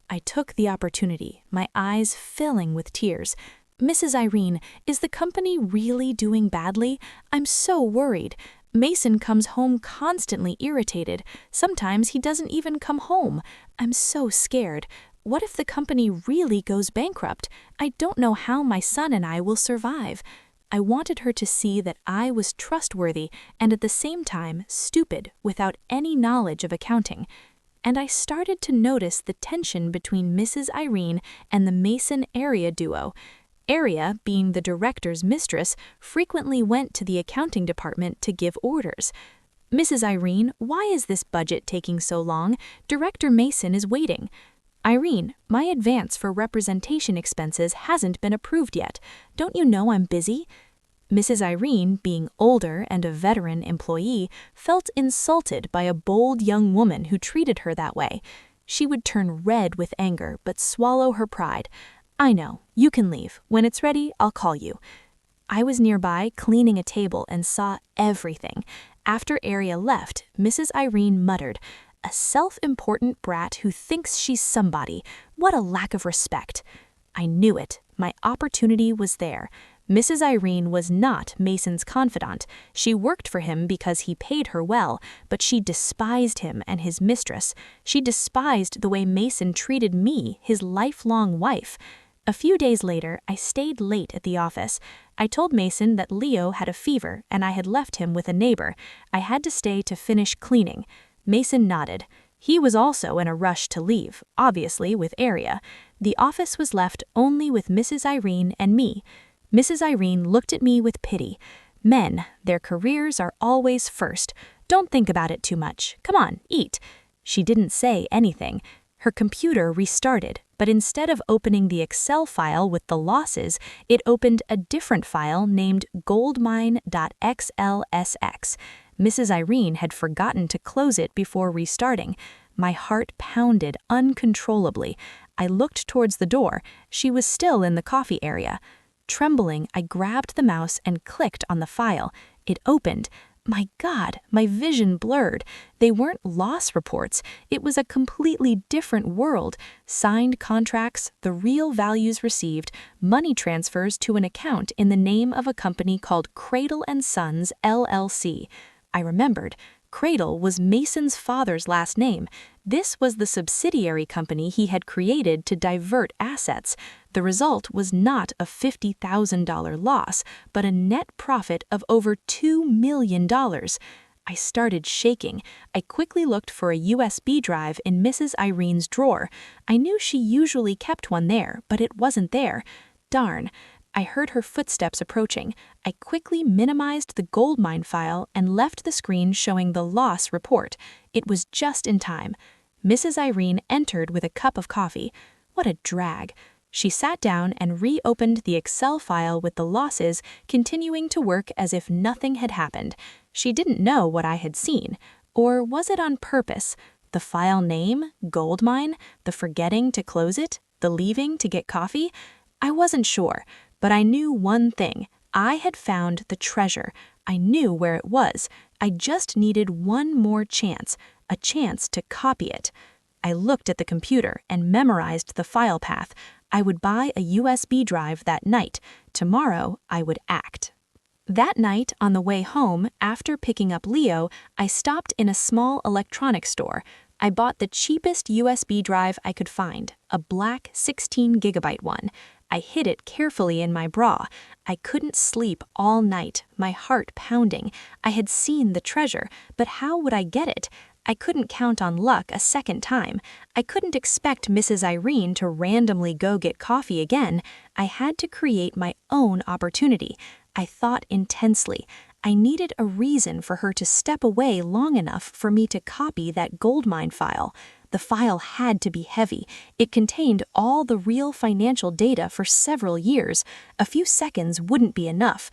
S2: I took the opportunity, my eyes filling with tears. "Mrs. Irene, is the company really doing badly? I'm so worried. Mason comes home constantly irritated. Sometimes he doesn't even come home. I'm so scared. What if the company really goes bankrupt? I don't know how my son and I will survive." I wanted her to see that I was trustworthy and at the same time stupid without any knowledge of accounting. And I started to notice the tension between Mrs. Irene and the Mason-Arya duo. Arya, being the director's mistress, frequently went to the accounting department to give orders. "Mrs. Irene, why is this budget taking so long? Director Mason is waiting." "Irene, my advance for representation expenses hasn't been approved yet. Don't you know I'm busy?" Mrs. Irene, being older and a veteran employee, felt insulted by a bold young woman who treated her that way. She would turn red with anger but swallow her pride. "I know. You can leave. When it's ready, I'll call you." I was nearby cleaning a table and saw everything. After Arya left, Mrs. Irene muttered, "A self-important brat who thinks she's somebody. What a lack of respect." I knew it. My opportunity was there. Mrs. Irene was not Mason's confidant. She worked for him because he paid her well, but she despised him and his mistress. She despised the way Mason treated me, his lifelong wife. A few days later, I stayed late at the office. I told Mason that Leo had a fever and I had left him with a neighbor. I had to stay to finish cleaning. Mason nodded. He was also in a rush to leave, obviously with Aria. The office was left only with Mrs. Irene and me. Mrs. Irene looked at me with pity. Men, their careers are always first. Don't think about it too much. Come on, eat. She didn't say anything. Her computer restarted, but instead of opening the Excel file with the losses, it opened a different file named goldmine.xlsx. Mrs. Irene had forgotten to close it before restarting. My heart pounded uncontrollably. I looked towards the door. She was still in the coffee area. Trembling, I grabbed the mouse and clicked on the file. It opened. My God, my vision blurred. They weren't loss reports. It was a completely different world. Signed contracts, the real values received, money transfers to an account in the name of a company called Cradle & Sons, LLC. I remembered. Cradle was Mason's father's last name. This was the subsidiary company he had created to divert assets. The result was not a $50,000 loss, but a net profit of over $2 million. I started shaking. I quickly looked for a USB drive in Mrs. Irene's drawer. I knew she usually kept one there, but it wasn't there. Darn. I heard her footsteps approaching. I quickly minimized the goldmine file and left the screen showing the loss report. It was just in time. Mrs. Irene entered with a cup of coffee. What a drag. She sat down and reopened the Excel file with the losses, continuing to work as if nothing had happened. She didn't know what I had seen. Or was it on purpose? The file name, goldmine, the forgetting to close it, the leaving to get coffee? I wasn't sure. But I knew one thing. I had found the treasure. I knew where it was. I just needed one more chance, a chance to copy it. I looked at the computer and memorized the file path. I would buy a USB drive that night. Tomorrow, I would act. That night, on the way home, after picking up Leo, I stopped in a small electronics store. I bought the cheapest USB drive I could find, a black 16-gigabyte one. I hid it carefully in my bra. I couldn't sleep all night, my heart pounding. I had seen the treasure, but how would I get it? I couldn't count on luck a second time. I couldn't expect Mrs. Irene to randomly go get coffee again. I had to create my own opportunity. I thought intensely. I needed a reason for her to step away long enough for me to copy that goldmine file. The file had to be heavy. It contained all the real financial data for several years. A few seconds wouldn't be enough.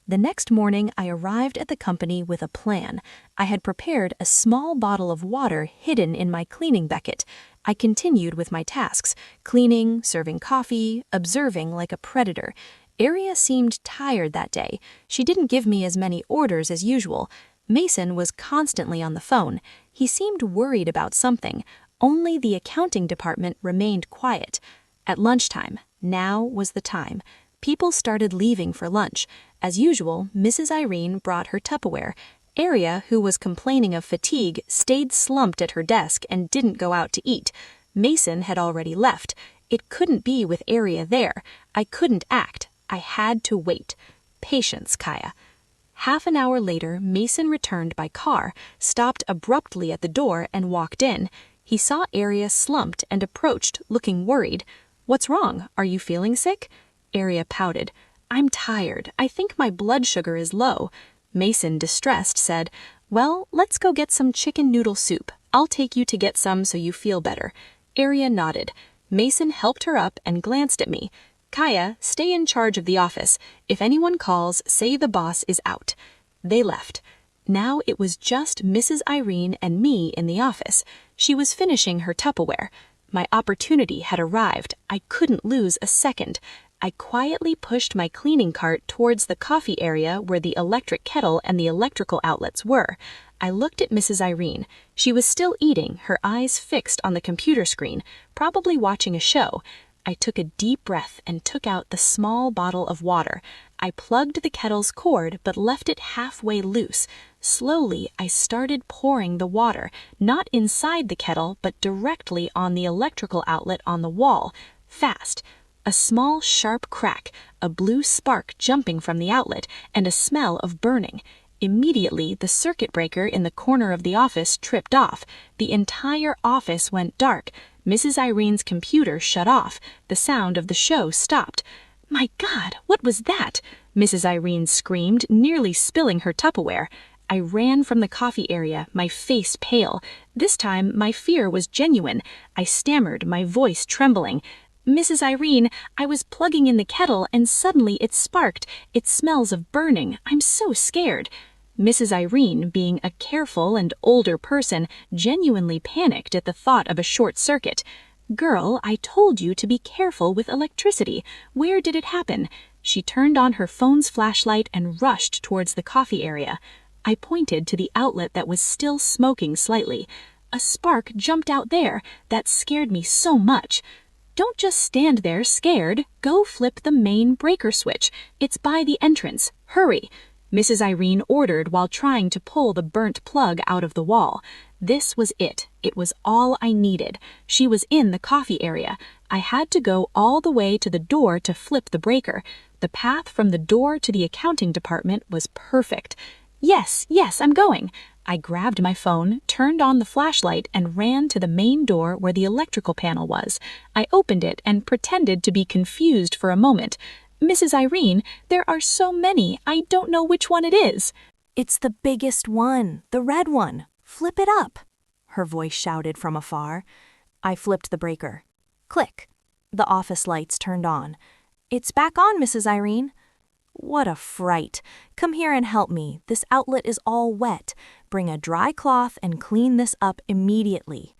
S2: The next morning, I arrived at the company with a plan. I had prepared a small bottle of water hidden in my cleaning bucket. I continued with my tasks, cleaning, serving coffee, observing like a predator. Aria seemed tired that day. She didn't give me as many orders as usual. Mason was constantly on the phone. He seemed worried about something. Only the accounting department remained quiet. At lunchtime, now was the time. People started leaving for lunch. As usual, Mrs. Irene brought her Tupperware. Aria, who was complaining of fatigue, stayed slumped at her desk and didn't go out to eat. Mason had already left. It couldn't be with Aria there. I couldn't act. I had to wait. Patience, Kaya. Half an hour later, Mason returned by car, stopped abruptly at the door, and walked in. He saw Aria slumped and approached, looking worried. "What's wrong? Are you feeling sick?" Aria pouted. "I'm tired. I think my blood sugar is low." Mason, distressed, said, "Well, let's go get some chicken noodle soup. I'll take you to get some so you feel better." Aria nodded. Mason helped her up and glanced at me. "Kaya, stay in charge of the office. If anyone calls, say the boss is out." They left. Now it was just Mrs. Irene and me in the office. She was finishing her Tupperware. My opportunity had arrived. I couldn't lose a second. I quietly pushed my cleaning cart towards the coffee area where the electric kettle and the electrical outlets were. I looked at Mrs. Irene. She was still eating, her eyes fixed on the computer screen, probably watching a show. I took a deep breath and took out the small bottle of water. I plugged the kettle's cord but left it halfway loose. Slowly, I started pouring the water, not inside the kettle but directly on the electrical outlet on the wall. Fast. A small, sharp crack, a blue spark jumping from the outlet, and a smell of burning. Immediately, the circuit breaker in the corner of the office tripped off. The entire office went dark. Mrs. Irene's computer shut off. The sound of the show stopped. "My God, what was that?" Mrs. Irene screamed, nearly spilling her Tupperware. I ran from the coffee area, my face pale. This time, my fear was genuine. I stammered, my voice trembling. "Mrs. Irene, I was plugging in the kettle and suddenly it sparked. It smells of burning. I'm so scared." Mrs. Irene, being a careful and older person, genuinely panicked at the thought of a short circuit. "Girl, I told you to be careful with electricity. Where did it happen?" She turned on her phone's flashlight and rushed towards the coffee area. I pointed to the outlet that was still smoking slightly. "A spark jumped out there. That scared me so much." "Don't just stand there scared. Go flip the main breaker switch. It's by the entrance. Hurry," Mrs. Irene ordered while trying to pull the burnt plug out of the wall. This was it. It was all I needed. She was in the coffee area. I had to go all the way to the door to flip the breaker. The path from the door to the accounting department was perfect. Yes, I'm going." I grabbed my phone, turned on the flashlight, and ran to the main door where the electrical panel was. I opened it and pretended to be confused for a moment. "Mrs. Irene, there are so many, I don't know which one it is."
S1: "It's the biggest one, the red one. Flip it up," her voice shouted from afar. I flipped the breaker. Click. The office lights turned on. "It's back on, Mrs. Irene." What a fright. "Come here and help me. This outlet is all wet. Bring a dry cloth and clean this up immediately."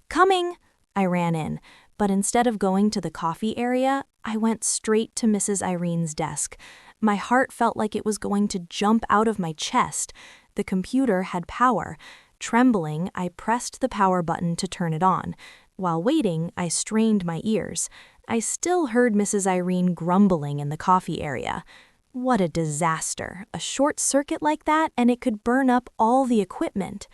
S1: "Coming!" I ran in, but instead of going to the coffee area, I went straight to Mrs. Irene's desk. My heart felt like it was going to jump out of my chest. The computer had power. Trembling, I pressed the power button to turn it on. While waiting, I strained my ears. I still heard Mrs. Irene grumbling in the coffee area. What a disaster. A short circuit like that and it could burn up all the equipment.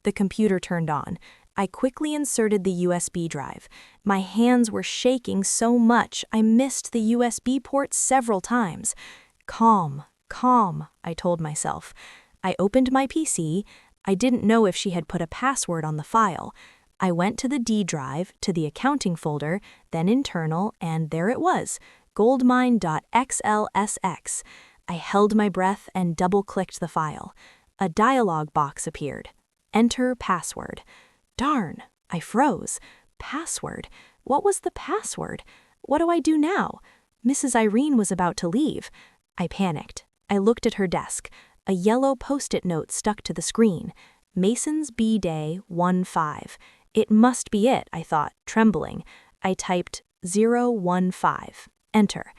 S1: The computer turned on. I quickly inserted the USB drive. My hands were shaking so much I missed the USB port several times. Calm, I told myself. I opened my PC. I didn't know if she had put a password on the file. I went to the D drive, to the accounting folder, then internal, and there it was, goldmine.xlsx. I held my breath and double-clicked the file. A dialog box appeared. Enter password. Darn, I froze. Password? What was the password? What do I do now? Mrs. Irene was about to leave. I panicked. I looked at her desk. A yellow post-it note stuck to the screen. Mason's B-Day 1-5. It must be it, I thought, trembling. I typed 015. Enter.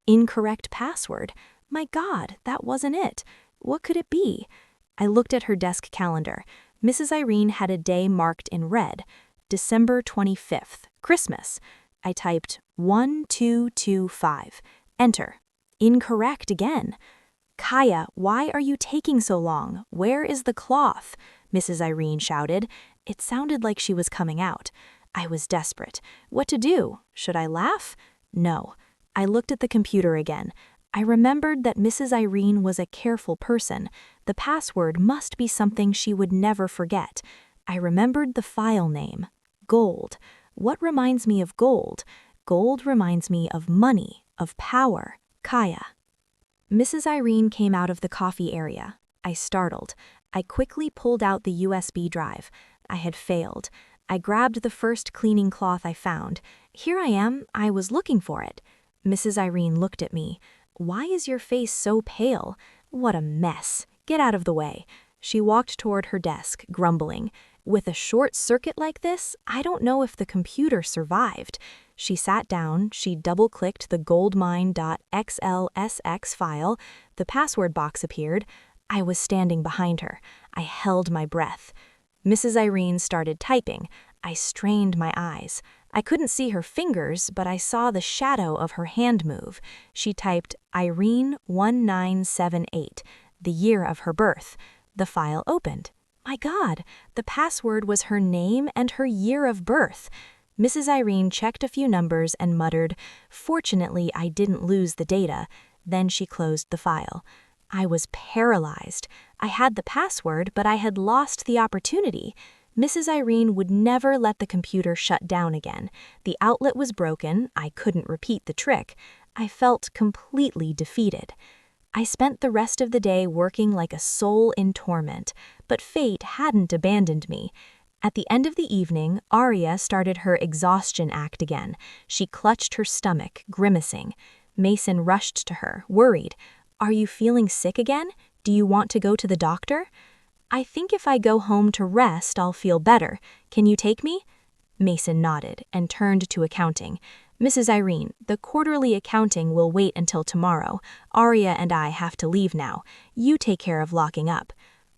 S1: Incorrect password. My God, that wasn't it. What could it be? I looked at her desk calendar. Mrs. Irene had a day marked in red. December 25th, Christmas. I typed 1225. Enter. Incorrect again. Kaya, why are you taking so long? Where is the cloth? Mrs. Irene shouted. It sounded like she was coming out. I was desperate. What to do? Should I laugh? No. I looked at the computer again. I remembered that Mrs. Irene was a careful person. The password must be something she would never forget. I remembered the file name. Gold. What reminds me of gold? Gold reminds me of money, of power. Kaya. Mrs. Irene came out of the coffee area. I startled. I quickly pulled out the USB drive. I had failed. I grabbed the first cleaning cloth I found. Here I am. I was looking for it. Mrs. Irene looked at me. Why is your face so pale? What a mess. Get out of the way. She walked toward her desk, grumbling. With a short circuit like this, I don't know if the computer survived. She sat down, she double-clicked the goldmine.xlsx file. The password box appeared. I was standing behind her. I held my breath. Mrs. Irene started typing. I strained my eyes.
S2: I couldn't see her fingers, but I saw the shadow of her hand move. She typed Irene 1978, the year of her birth. The file opened. My God, the password was her name and her year of birth. Mrs. Irene checked a few numbers and muttered, "Fortunately, I didn't lose the data." Then she closed the file. I was paralyzed. I had the password, but I had lost the opportunity. Mrs. Irene would never let the computer shut down again. The outlet was broken. I couldn't repeat the trick. I felt completely defeated. I spent the rest of the day working like a soul in torment, but fate hadn't abandoned me. At the end of the evening, Aria started her exhaustion act again. She clutched her stomach, grimacing. Mason rushed to her, worried. "Are you feeling sick again? Do you want to go to the doctor?" "I think if I go home to rest, I'll feel better. Can you take me?" Mason nodded and turned to accounting. "Mrs. Irene, the quarterly accounting will wait until tomorrow. Aria and I have to leave now. You take care of locking up."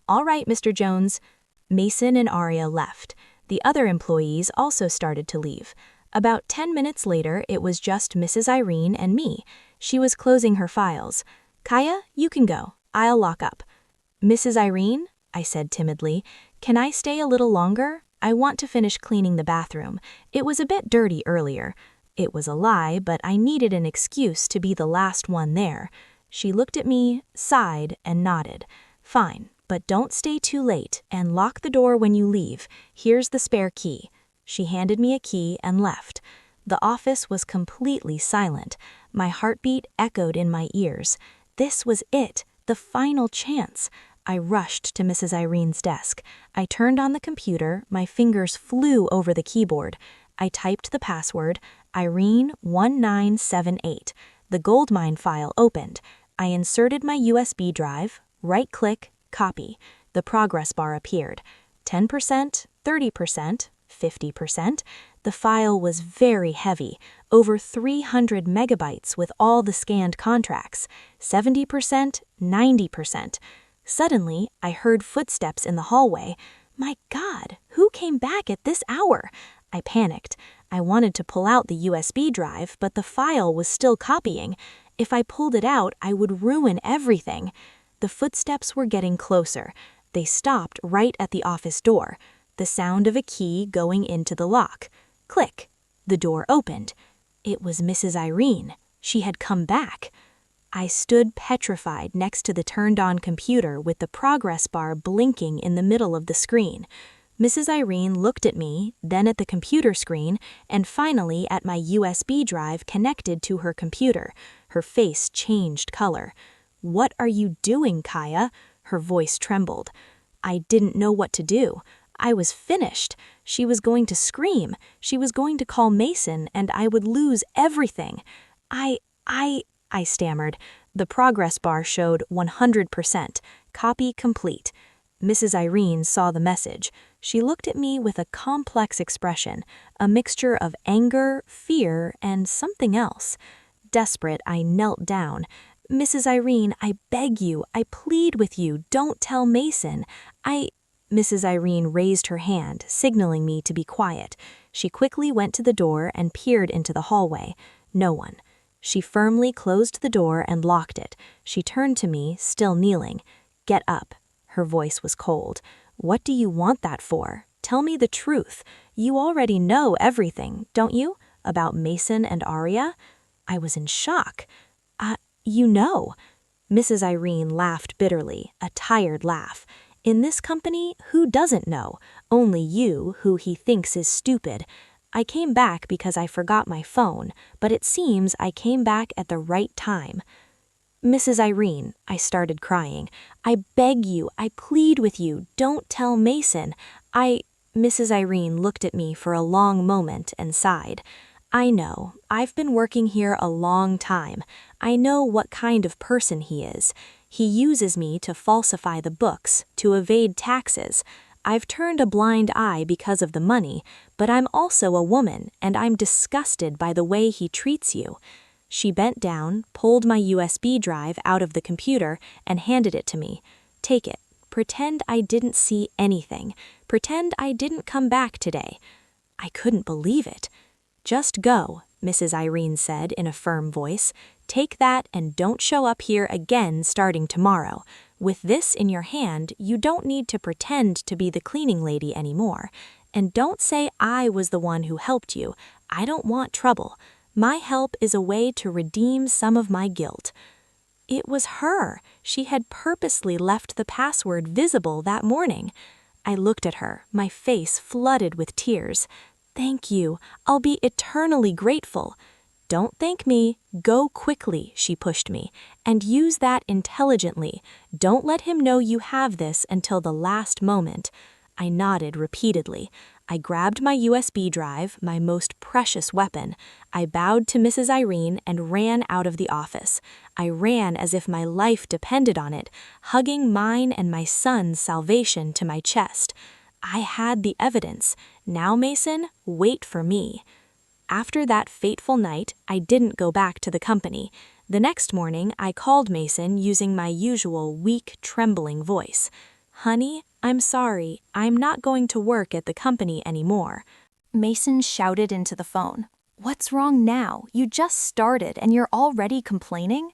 S2: "All right, Mr. Jones." Mason and Aria left. The other employees also started to leave. About 10 minutes later, it was just Mrs. Irene and me. She was closing her files. "Kaya, you can go. I'll lock up." "Mrs. Irene," I said timidly, "can I stay a little longer? I want to finish cleaning the bathroom. It was a bit dirty earlier." It was a lie, but I needed an excuse to be the last one there. She looked at me, sighed, and nodded. "Fine, but don't stay too late, and lock the door when you leave. Here's the spare key." She handed me a key and left. The office was completely silent. My heartbeat echoed in my ears. This was it, the final chance. I rushed to Mrs. Irene's desk. I turned on the computer, my fingers flew over the keyboard. I typed the password, Irene 1978. The goldmine file opened. I inserted my USB drive, right-click, copy. The progress bar appeared. 10%, 30%, 50%. The file was very heavy, over 300 megabytes with all the scanned contracts. 70%, 90%. Suddenly, I heard footsteps in the hallway. My God, who came back at this hour? I panicked. I wanted to pull out the USB drive, but the file was still copying. If I pulled it out, I would ruin everything. The footsteps were getting closer. They stopped right at the office door. The sound of a key going into the lock. Click. The door opened. It was Mrs. Irene. She had come back. I stood petrified next to the turned-on computer with the progress bar blinking in the middle of the screen. Mrs. Irene looked at me, then at the computer screen, and finally at my USB drive connected to her computer. Her face changed color. "What are you doing, Kaya?" Her voice trembled. I didn't know what to do. I was finished. She was going to scream. She was going to call Mason, and I would lose everything. I stammered. The progress bar showed 100%. Copy complete. Mrs. Irene saw the message. She looked at me with a complex expression, a mixture of anger, fear, and something else. Desperate, I knelt down. "Mrs. Irene, I beg you, I plead with you, don't tell Mason. Mrs. Irene raised her hand, signaling me to be quiet. She quickly went to the door and peered into the hallway. No one. She firmly closed the door and locked it. She turned to me, still kneeling. "Get up." Her voice was cold. "What do you want that for? Tell me the truth. You already know everything, don't you? About Mason and Aria?" I was in shock. You know." Mrs. Irene laughed bitterly, a tired laugh. "In this company, who doesn't know? Only you, who he thinks is stupid. I came back because I forgot my phone, but it seems I came back at the right time." "Mrs. Irene," I started crying. "I beg you, I plead with you, don't tell Mason. Mrs. Irene looked at me for a long moment and sighed. "I know. I've been working here a long time. I know what kind of person he is. He uses me to falsify the books, to evade taxes. I've turned a blind eye because of the money, but I'm also a woman, and I'm disgusted by the way he treats you." She bent down, pulled my USB drive out of the computer, and handed it to me. "Take it. Pretend I didn't see anything. Pretend I didn't come back today." I couldn't believe it.
S1: "Just go," Mrs. Irene said in a firm voice. "Take that and don't show up here again starting tomorrow. With this in your hand, you don't need to pretend to be the cleaning lady anymore. And don't say I was the one who helped you. I don't want trouble. My help is a way to redeem some of my guilt." It was her. She had purposely left the password visible that morning. I looked at her, my face flooded with tears. "Thank you. I'll be eternally grateful." "Don't thank me. Go quickly," she pushed me, "and use that intelligently. Don't let him know you have this until the last moment." I nodded repeatedly. I grabbed my USB drive, my most precious weapon. I bowed to Mrs. Irene and ran out of the office. I ran as if my life depended on it, hugging mine and my son's salvation to my chest. I had the evidence. Now, Mason, wait for me. After that fateful night, I didn't go back to the company. The next morning, I called Mason using my usual weak, trembling voice. "Honey, I'm sorry. I'm not going to work at the company anymore." Mason shouted into the phone. "What's wrong now? You just started and you're already complaining?"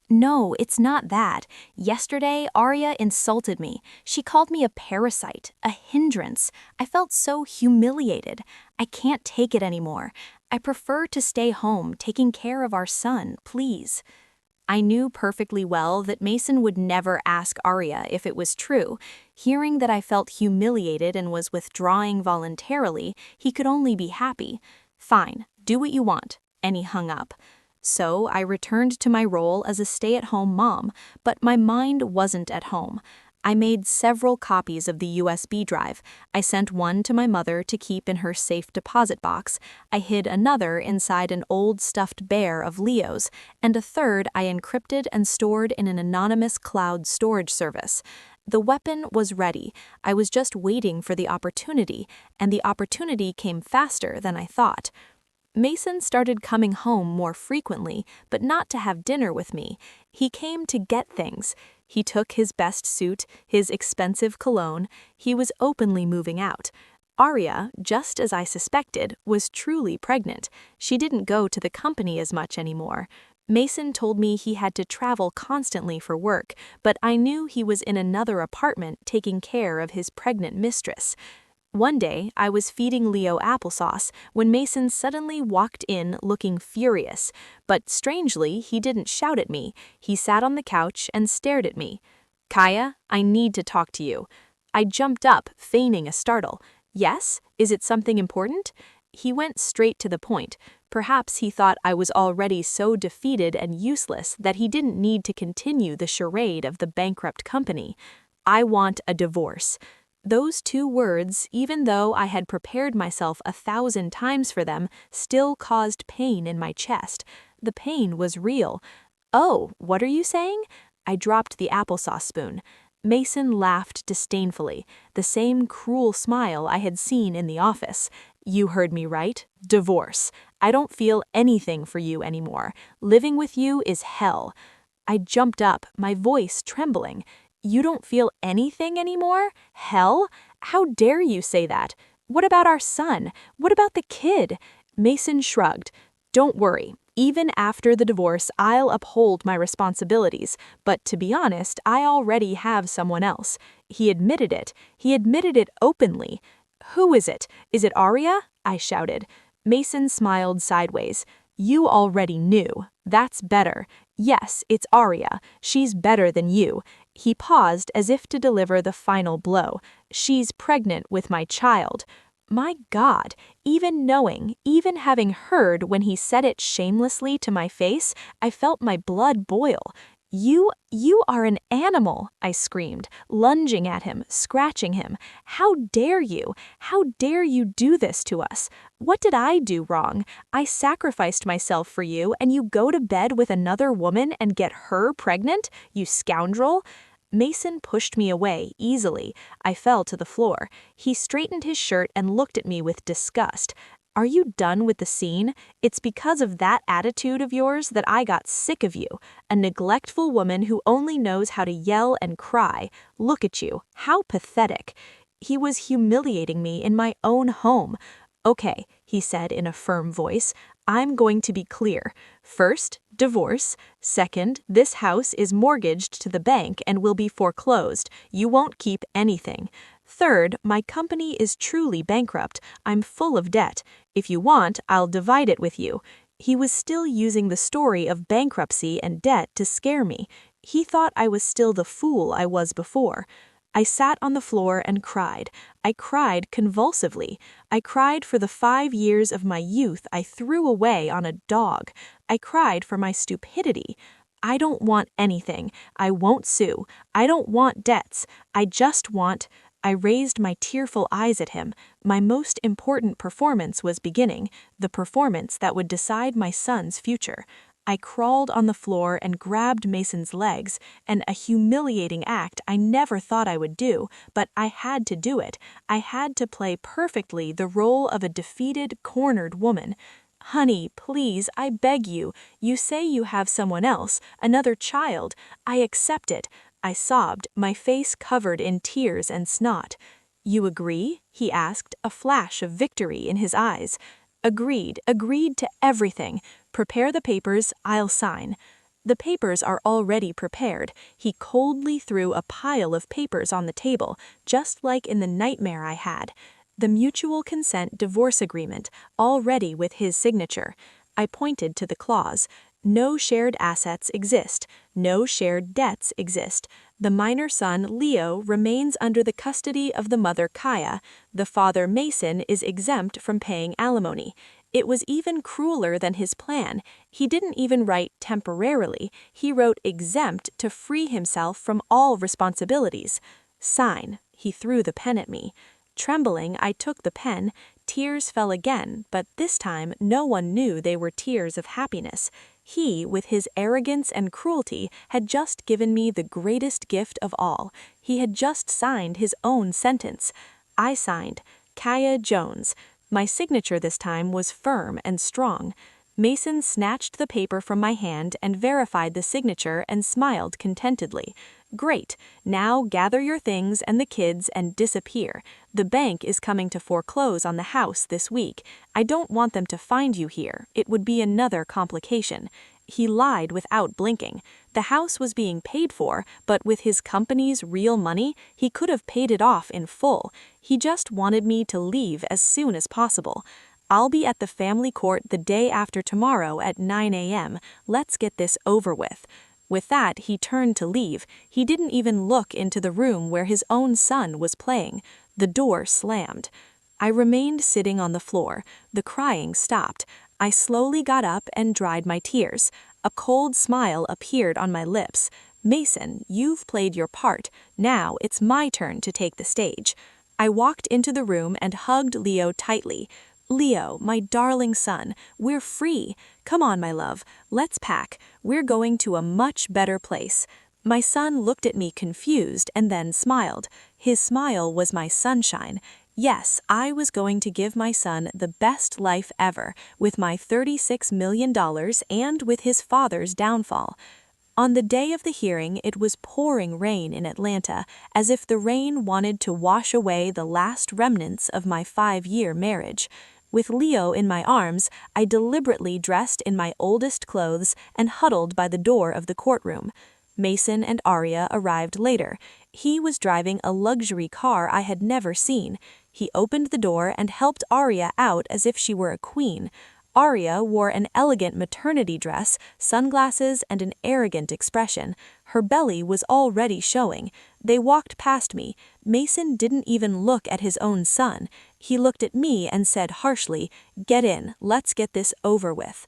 S1: "No, it's not that. Yesterday, Arya insulted me. She called me a parasite, a hindrance. I felt so humiliated. I can't take it anymore. I prefer to stay home, taking care of our son, please." I knew perfectly well that Mason would never ask Arya if it was true. Hearing that I felt humiliated and was withdrawing voluntarily, he could only be happy. "Fine, do what you want." And he hung up. So I returned to my role as a stay-at-home mom, but my mind wasn't at home. I made several copies of the USB drive. I sent one to my mother to keep in her safe deposit box. I hid another inside an old stuffed bear of Leo's, and a third I encrypted and stored in an anonymous cloud storage service. The weapon was ready. I was just waiting for the opportunity, and the opportunity came faster than I thought. Mason started coming home more frequently, but not to have dinner with me. He came to get things. He took his best suit, his expensive cologne. He was openly moving out. Arya, just as I suspected, was truly pregnant. She didn't go to the company as much anymore. Mason told me he had to travel constantly for work, but I knew he was in another apartment taking care of his pregnant mistress. One day, I was feeding Leo applesauce when Mason suddenly walked in looking furious, but strangely, he didn't shout at me. He sat on the couch and stared at me. "Kaya, I need to talk to you." I jumped up, feigning a startle. "Yes? Is it something important?" He went straight to the point. Perhaps he thought I was already so defeated and useless that he didn't need to continue the charade of the bankrupt company. "I want a divorce." Those two words, even though I had prepared myself 1,000 times for them, still caused pain in my chest. The pain was real. "Oh, what are you saying?" I dropped the applesauce spoon. Mason laughed disdainfully, the same cruel smile I had seen in the office. "You heard me right. Divorce. I don't feel anything for you anymore. Living with you is hell." I jumped up, my voice trembling. "You don't feel anything anymore? Hell? How dare you say that? What about our son? What about the kid?" Mason shrugged. "Don't worry. Even after the divorce, I'll uphold my responsibilities. But to be honest, I already have someone else." He admitted it. He admitted it openly. "Who is it? Is it Arya?" I shouted. Mason smiled sideways. "You already knew. That's better. Yes, it's Arya. She's better than you." He paused as if to deliver the final blow. "She's pregnant with my child." My God, even knowing, even having heard when he said it shamelessly to my face, I felt my blood boil. You are an animal," I screamed, lunging at him, scratching him. "How dare you? How dare you do this to us? What did I do wrong? I sacrificed myself for you, and you go to bed with another woman and get her pregnant, you scoundrel?" Mason pushed me away easily. I fell to the floor. He straightened his shirt and looked at me with disgust. "Are you done with the scene? It's because of that attitude of yours that I got sick of you. A neglectful woman who only knows how to yell and cry. Look at you. How pathetic." He was humiliating me in my own home.
S2: Okay, he said in a firm voice, I'm going to be clear. First, divorce. Second, this house is mortgaged to the bank and will be foreclosed. You won't keep anything. Third, my company is truly bankrupt. I'm full of debt. If you want, I'll divide it with you. He was still using the story of bankruptcy and debt to scare me. He thought I was still the fool I was before. I sat on the floor and cried. I cried convulsively. I cried for the 5 years of my youth I threw away on a dog. I cried for my stupidity. I don't want anything. I won't sue. I don't want debts. I just want... I raised my tearful eyes at him. My most important performance was beginning, the performance that would decide my son's future. I crawled on the floor and grabbed Mason's legs, and a humiliating act I never thought I would do, but I had to do it. I had to play perfectly the role of a defeated, cornered woman. Honey, please, I beg you. You say you have someone else, another child. I accept it. I sobbed, my face covered in tears and snot. You agree? He asked, a flash of victory in his eyes. Agreed to everything. Prepare the papers, I'll sign. The papers are already prepared. He coldly threw a pile of papers on the table, just like in the nightmare I had. The mutual consent divorce agreement, all ready with his signature. I pointed to the clause. No shared assets exist. No shared debts exist. The minor son, Leo, remains under the custody of the mother, Kaya. The father, Mason, is exempt from paying alimony. It was even crueler than his plan. He didn't even write temporarily. He wrote exempt to free himself from all responsibilities. Sign. He threw the pen at me. Trembling, I took the pen. Tears fell again, but this time no one knew they were tears of happiness. He, with his arrogance and cruelty, had just given me the greatest gift of all. He had just signed his own sentence. I signed, Kaya Jones. My signature this time was firm and strong. Mason snatched the paper from my hand and verified the signature and smiled contentedly. Great, now gather your things and the kids and disappear. The bank is coming to foreclose on the house this week. I don't want them to find you here. It would be another complication. He lied without blinking. The house was being paid for, but with his company's real money, he could have paid it off in full. He just wanted me to leave as soon as possible. I'll be at the family court the day after tomorrow at 9 a.m. Let's get this over with. With that, he turned to leave. He didn't even look into the room where his own son was playing. The door slammed. I remained sitting on the floor. The crying stopped. I slowly got up and dried my tears. A cold smile appeared on my lips. Mason, you've played your part. Now it's my turn to take the stage. I walked into the room and hugged Leo tightly. Leo, my darling son, we're free. Come on, my love, let's pack. We're going to a much better place. My son looked at me confused and then smiled. His smile was my sunshine. Yes, I was going to give my son the best life ever, with my $36 million and with his father's downfall. On the day of the hearing, it was pouring rain in Atlanta, as if the rain wanted to wash away the last remnants of my 5-year marriage. With Leo in my arms, I deliberately dressed in my oldest clothes and huddled by the door of the courtroom. Mason and Arya arrived later. He was driving a luxury car I had never seen. He opened the door and helped Arya out as if she were a queen. Arya wore an elegant maternity dress, sunglasses, and an arrogant expression. Her belly was already showing. They walked past me. Mason didn't even look at his own son. He looked at me and said harshly, "Get in, let's get this over with."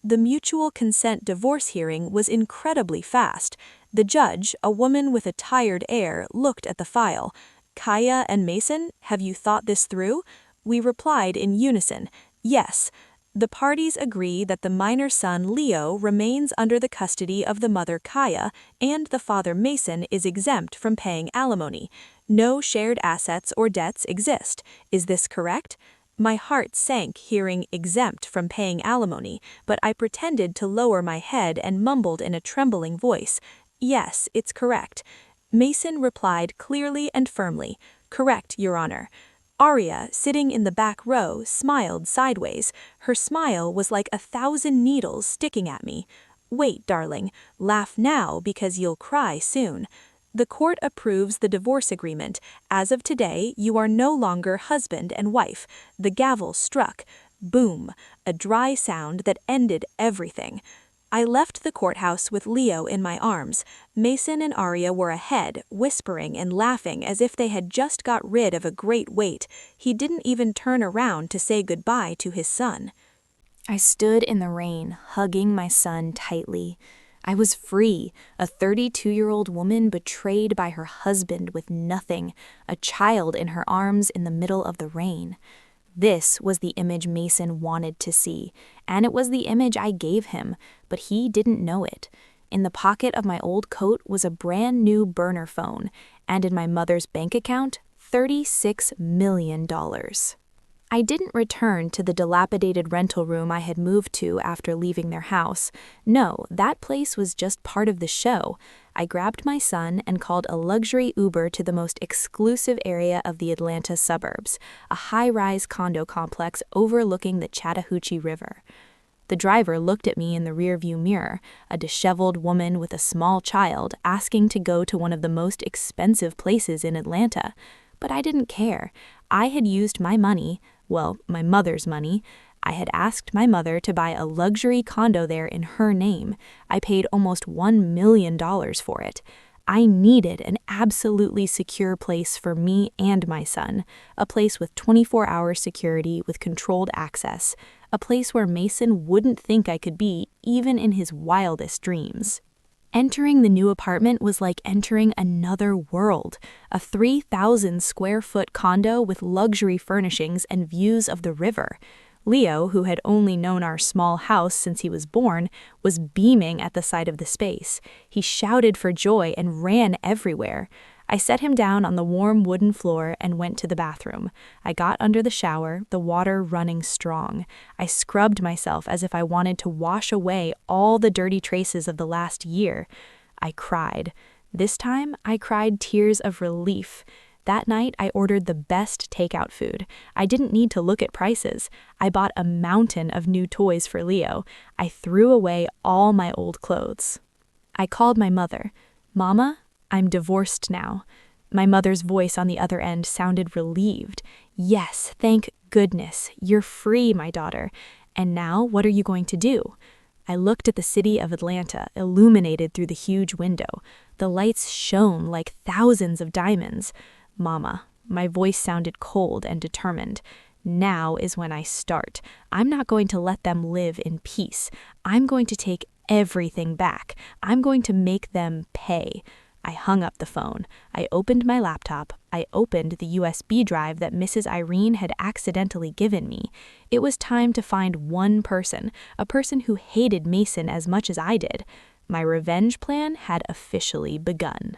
S2: The mutual consent divorce hearing was incredibly fast. The judge, a woman with a tired air, looked at the file. "Kaya and Mason, have you thought this through?" We replied in unison, "Yes." The parties agree that the minor son, Leo, remains under the custody of the mother, Kaya, and the father, Mason, is exempt from paying alimony. No shared assets or debts exist. Is this correct? My heart sank hearing exempt from paying alimony, but I pretended to lower my head and mumbled in a trembling voice, "Yes, it's correct." Mason replied clearly and firmly, "Correct, Your Honor."
S1: Arya, sitting in the back row, smiled sideways. Her smile was like 1,000 needles sticking at me. Wait, darling, laugh now because you'll cry soon. The court approves the divorce agreement. As of today, you are no longer husband and wife. The gavel struck. Boom, a dry sound that ended everything. I left the courthouse with Leo in my arms. Mason and Arya were ahead, whispering and laughing as if they had just got rid of a great weight. He didn't even turn around to say goodbye to his son. I stood in the rain, hugging my son tightly. I was free, a 32-year-old woman betrayed by her husband with nothing, a child in her arms in the middle of the rain. This was the image Mason wanted to see, and it was the image I gave him, but he didn't know it. In the pocket of my old coat was a brand new burner phone, and in my mother's bank account, $36 million. I didn't return to the dilapidated rental room I had moved to after leaving their house. No, that place was just part of the show. I grabbed my son and called a luxury Uber to the most exclusive area of the Atlanta suburbs, a high-rise condo complex overlooking the Chattahoochee River. The driver looked at me in the rearview mirror, a disheveled woman with a small child asking to go to one of the most expensive places in Atlanta. But I didn't care. I had used my money, well, my mother's money. I had asked my mother to buy a luxury condo there in her name. I paid almost $1 million for it. I needed an absolutely secure place for me and my son, a place with 24-hour security with controlled access, a place where Mason wouldn't think I could be even in his wildest dreams. Entering the new apartment was like entering another world, a 3,000-square-foot condo with luxury furnishings and views of the river. Leo, who had only known our small house since he was born, was beaming at the sight of the space. He shouted for joy and ran everywhere. I set him down on the warm wooden floor and went to the bathroom. I got under the shower, the water running strong. I scrubbed myself as if I wanted to wash away all the dirty traces of the last year. I cried. This time, I cried tears of relief. That night, I ordered the best takeout food. I didn't need to look at prices. I bought a mountain of new toys for Leo. I threw away all my old clothes. I called my mother. "Mama, I'm divorced now." My mother's voice on the other end sounded relieved. "Yes, thank goodness. You're free, my daughter. And now, what are you going to do?" I looked at the city of Atlanta, illuminated through the huge window. The lights shone like thousands of diamonds. "Mama," my voice sounded cold and determined. "Now is when I start. I'm not going to let them live in peace. I'm going to take everything back. I'm going to make them pay." I hung up the phone. I opened my laptop. I opened the USB drive that Mrs. Irene had accidentally given me. It was time to find one person, a person who hated Mason as much as I did. My revenge plan had officially begun.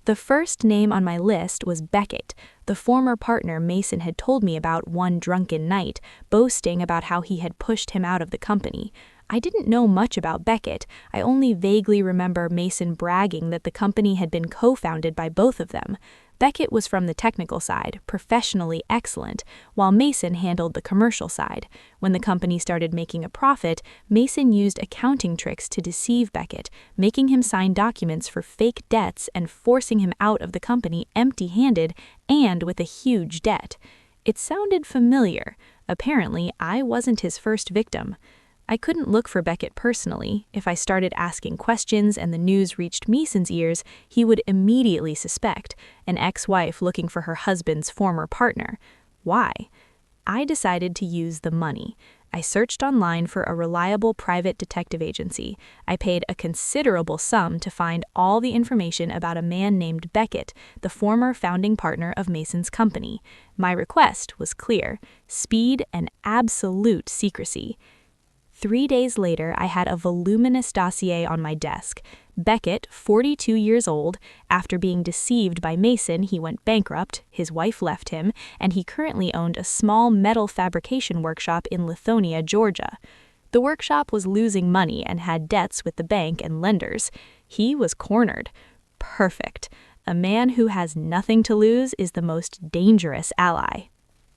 S1: The first name on my list was Beckett, the former partner Mason had told me about one drunken night, boasting about how he had pushed him out of the company. I didn't know much about Beckett. I only vaguely remember Mason bragging that the company had been co-founded by both of them. Beckett was from the technical side, professionally excellent, while Mason handled the commercial side. When the company started making a profit, Mason used accounting tricks to deceive Beckett, making him sign documents for fake debts and forcing him out of the company empty-handed and with a huge debt. It sounded familiar. Apparently, I wasn't his first victim. I couldn't look for Beckett personally. If I started asking questions and the news reached Mason's ears, he would immediately suspect an ex-wife looking for her husband's former partner. Why? I decided to use the money. I searched online for a reliable private detective agency. I paid a considerable sum to find all the information about a man named Beckett, the former founding partner of Mason's company. My request was clear: speed and absolute secrecy. 3 days later, I had a voluminous dossier on my desk. Beckett, 42 years old, after being deceived by Mason, he went bankrupt, his wife left him, and he currently owned a small metal fabrication workshop in Lithonia, Georgia. The workshop was losing money and had debts with the bank and lenders. He was cornered. Perfect. A man who has nothing to lose is the most dangerous ally.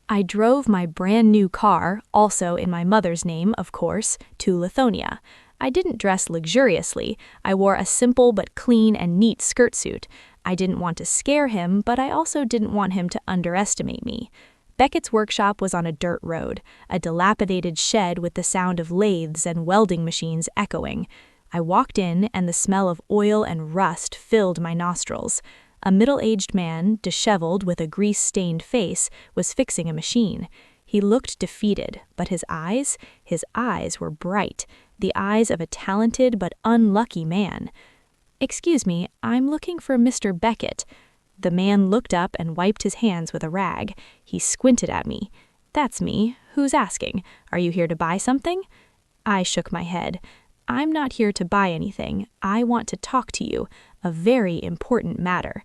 S2: I drove my brand new car, also in my mother's name, of course, to Lithonia. I didn't dress luxuriously. I wore a simple but clean and neat skirt suit. I didn't want to scare him, but I also didn't want him to underestimate me. Beckett's workshop was on a dirt road, a dilapidated shed with the sound of lathes and welding machines echoing. I walked in, and the smell of oil and rust filled my nostrils. A middle-aged man, disheveled with a grease-stained face, was fixing a machine. He looked defeated, but his eyes were bright, the eyes of a talented but unlucky man. "Excuse me, I'm looking for Mr. Beckett." The man looked up and wiped his hands with a rag. He squinted at me. "That's me. Who's asking? Are you here to buy something?" I shook my head. "I'm not here to buy anything. I want to talk to you. A very important matter."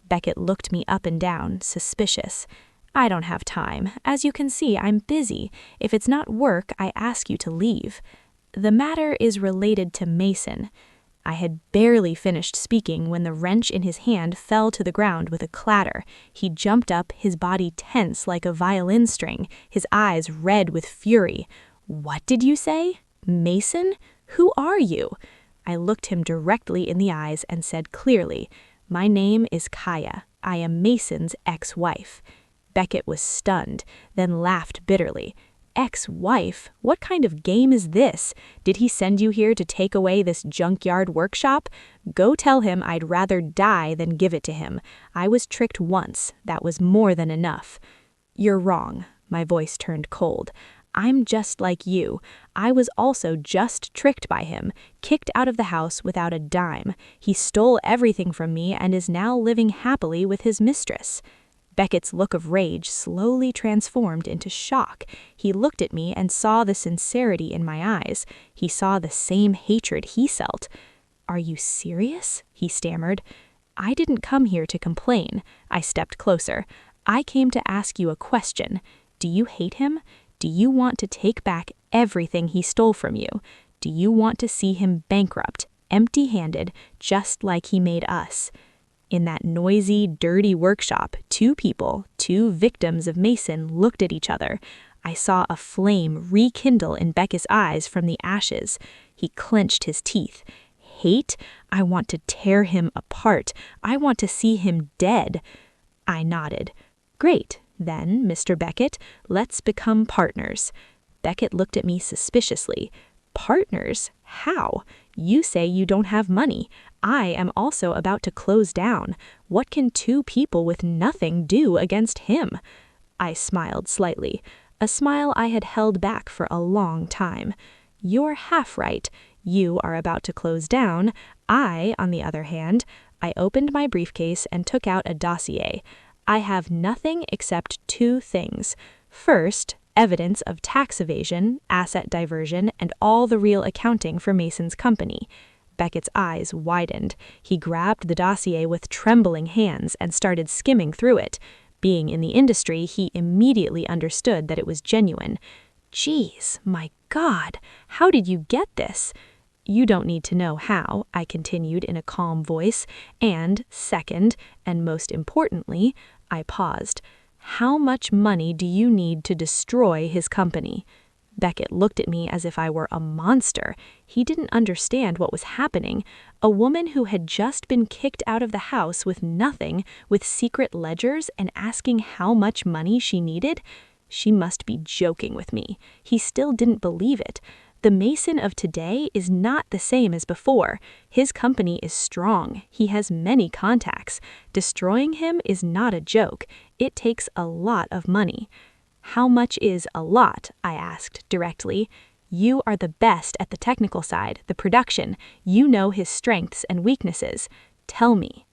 S2: Beckett looked me up and down, suspicious. "I don't have time. As you can see, I'm busy. If it's not work, I ask you to leave." "The matter is related to Mason." I had barely finished speaking when the wrench in his hand fell to the ground with a clatter. He jumped up, his body tense like a violin string, his eyes red with fury. "What did you say? Mason? Who are you?" I looked him directly in the eyes and said clearly, "My name is Kaya. I am Mason's ex-wife." Beckett was stunned, then laughed bitterly. "Ex-wife? What kind of game is this? Did he send you here to take away this junkyard workshop? Go tell him I'd rather die than give it to him. I was tricked once. That was more than enough." "You're wrong." My voice turned cold. "I'm just like you. I was also just tricked by him, kicked out of the house without a dime. He stole everything from me and is now living happily with his mistress." Beckett's look of rage slowly transformed into shock. He looked at me and saw the sincerity in my eyes. He saw the same hatred he felt. "Are you serious?" he stammered. "I didn't come here to complain." I stepped closer. "I came to ask you a question. Do you hate him? Do you want to take back everything he stole from you? Do you want to see him bankrupt, empty-handed, just like he made us?" In that noisy, dirty workshop, two people, two victims of Mason, looked at each other. I saw a flame rekindle in Beckett's eyes from the ashes. He clenched his teeth. "Hate? I want to tear him apart. I want to see him dead." I nodded. "Great. Then, Mr. Beckett, let's become partners." Beckett looked at me suspiciously. "Partners? How? You say you don't have money. I am also about to close down. What can two people with nothing do against him?" I smiled slightly, a smile I had held back for a long time. "You're half right. You are about to close down. I, on the other hand," I opened my briefcase and took out a dossier. "I have nothing except two things. First, evidence of tax evasion, asset diversion, and all the real accounting for Mason's company." Beckett's eyes widened. He grabbed the dossier with trembling hands and started skimming through it. Being in the industry, he immediately understood that it was genuine. "Geez, my God, how did you get this?" "You don't need to know how," I continued in a calm voice, "and second, and most importantly," I paused, "how much money do you need to destroy his company?" Beckett looked at me as if I were a monster. He didn't understand what was happening. A woman who had just been kicked out of the house with nothing, with secret ledgers, and asking how much money she needed? She must be joking with me. He still didn't believe it. The Mason of today is not the same as before. His company is strong. He has many contacts. Destroying him is not a joke. It takes a lot of money. "How much is a lot?" I asked directly. "You are the best at the technical side, the production. You know his strengths and weaknesses. Tell me."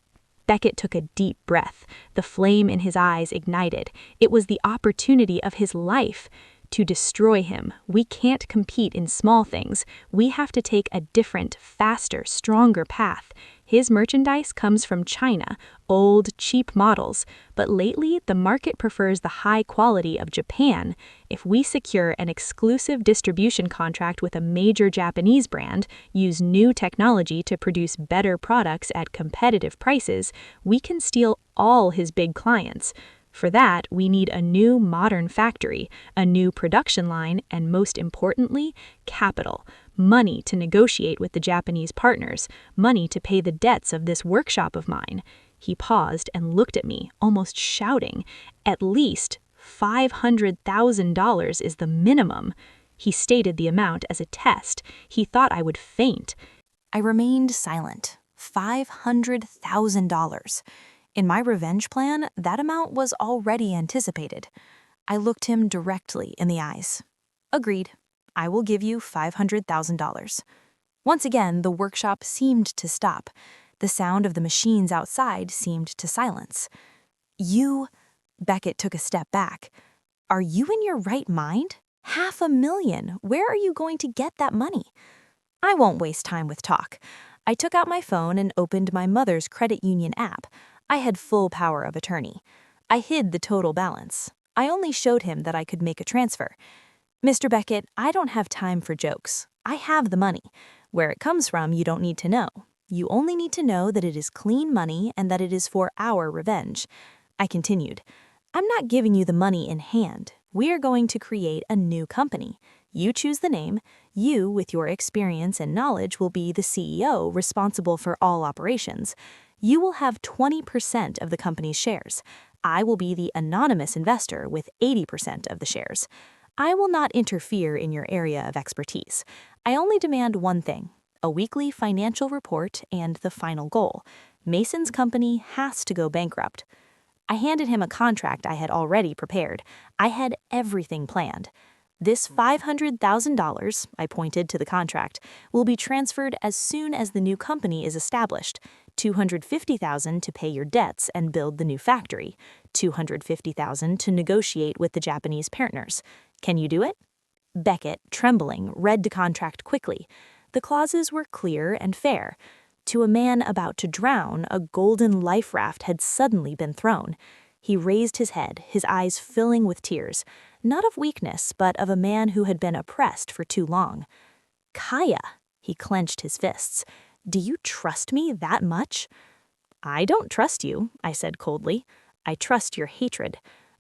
S2: Beckett took a deep breath. The flame in his eyes ignited. It was the opportunity of his life. To destroy him, we can't compete in small things. We have to take a different, faster, stronger path. His merchandise comes from China, old, cheap models, but lately the market prefers the high quality of Japan. If we secure an exclusive distribution contract with a major Japanese brand, use new technology to produce better products at competitive prices, we can steal all his big clients. For that, we need a new modern factory, a new production line, and most importantly, capital. Money to negotiate with the Japanese partners, money to pay the debts of this workshop of mine. He paused and looked at me, almost shouting. At least $500,000 is the minimum. He stated the amount as a test. He thought I would faint.
S1: I remained silent. $500,000. In my revenge plan, that amount was already anticipated. I looked him directly in the eyes. Agreed. I will give you $500,000. Once again, the workshop seemed to stop. The sound of the machines outside seemed to silence. Beckett took a step back. Are you in your right mind? $500,000. Where are you going to get that money? I won't waste time with talk. I took out my phone and opened my mother's credit union app. I had full power of attorney. I hid the total balance. I only showed him that I could make a transfer. Mr. Beckett, I don't have time for jokes. I have the money. Where it comes from, you don't need to know. You only need to know that it is clean money and that it is for our revenge. I continued. I'm not giving you the money in hand. We are going to create a new company. You choose the name. You, with your experience and knowledge, will be the CEO responsible for all operations. You will have 20% of the company's shares. I will be the anonymous investor with 80% of the shares. I will not interfere in your area of expertise. I only demand one thing, a weekly financial report and the final goal. Mason's company has to go bankrupt. I handed him a contract I had already prepared. I had everything planned. This $500,000, I pointed to the contract, will be transferred as soon as the new company is established. $250,000 to pay your debts and build the new factory. $250,000 to negotiate with the Japanese partners. Can you do it? Beckett, trembling, read the contract quickly. The clauses were clear and fair. To a man about to drown, a golden life raft had suddenly been thrown. He raised his head, his eyes filling with tears, not of weakness, but of a man who had been oppressed for too long. Kaya, he clenched his fists. Do you trust me that much? I don't trust you, I said coldly. I trust your hatred.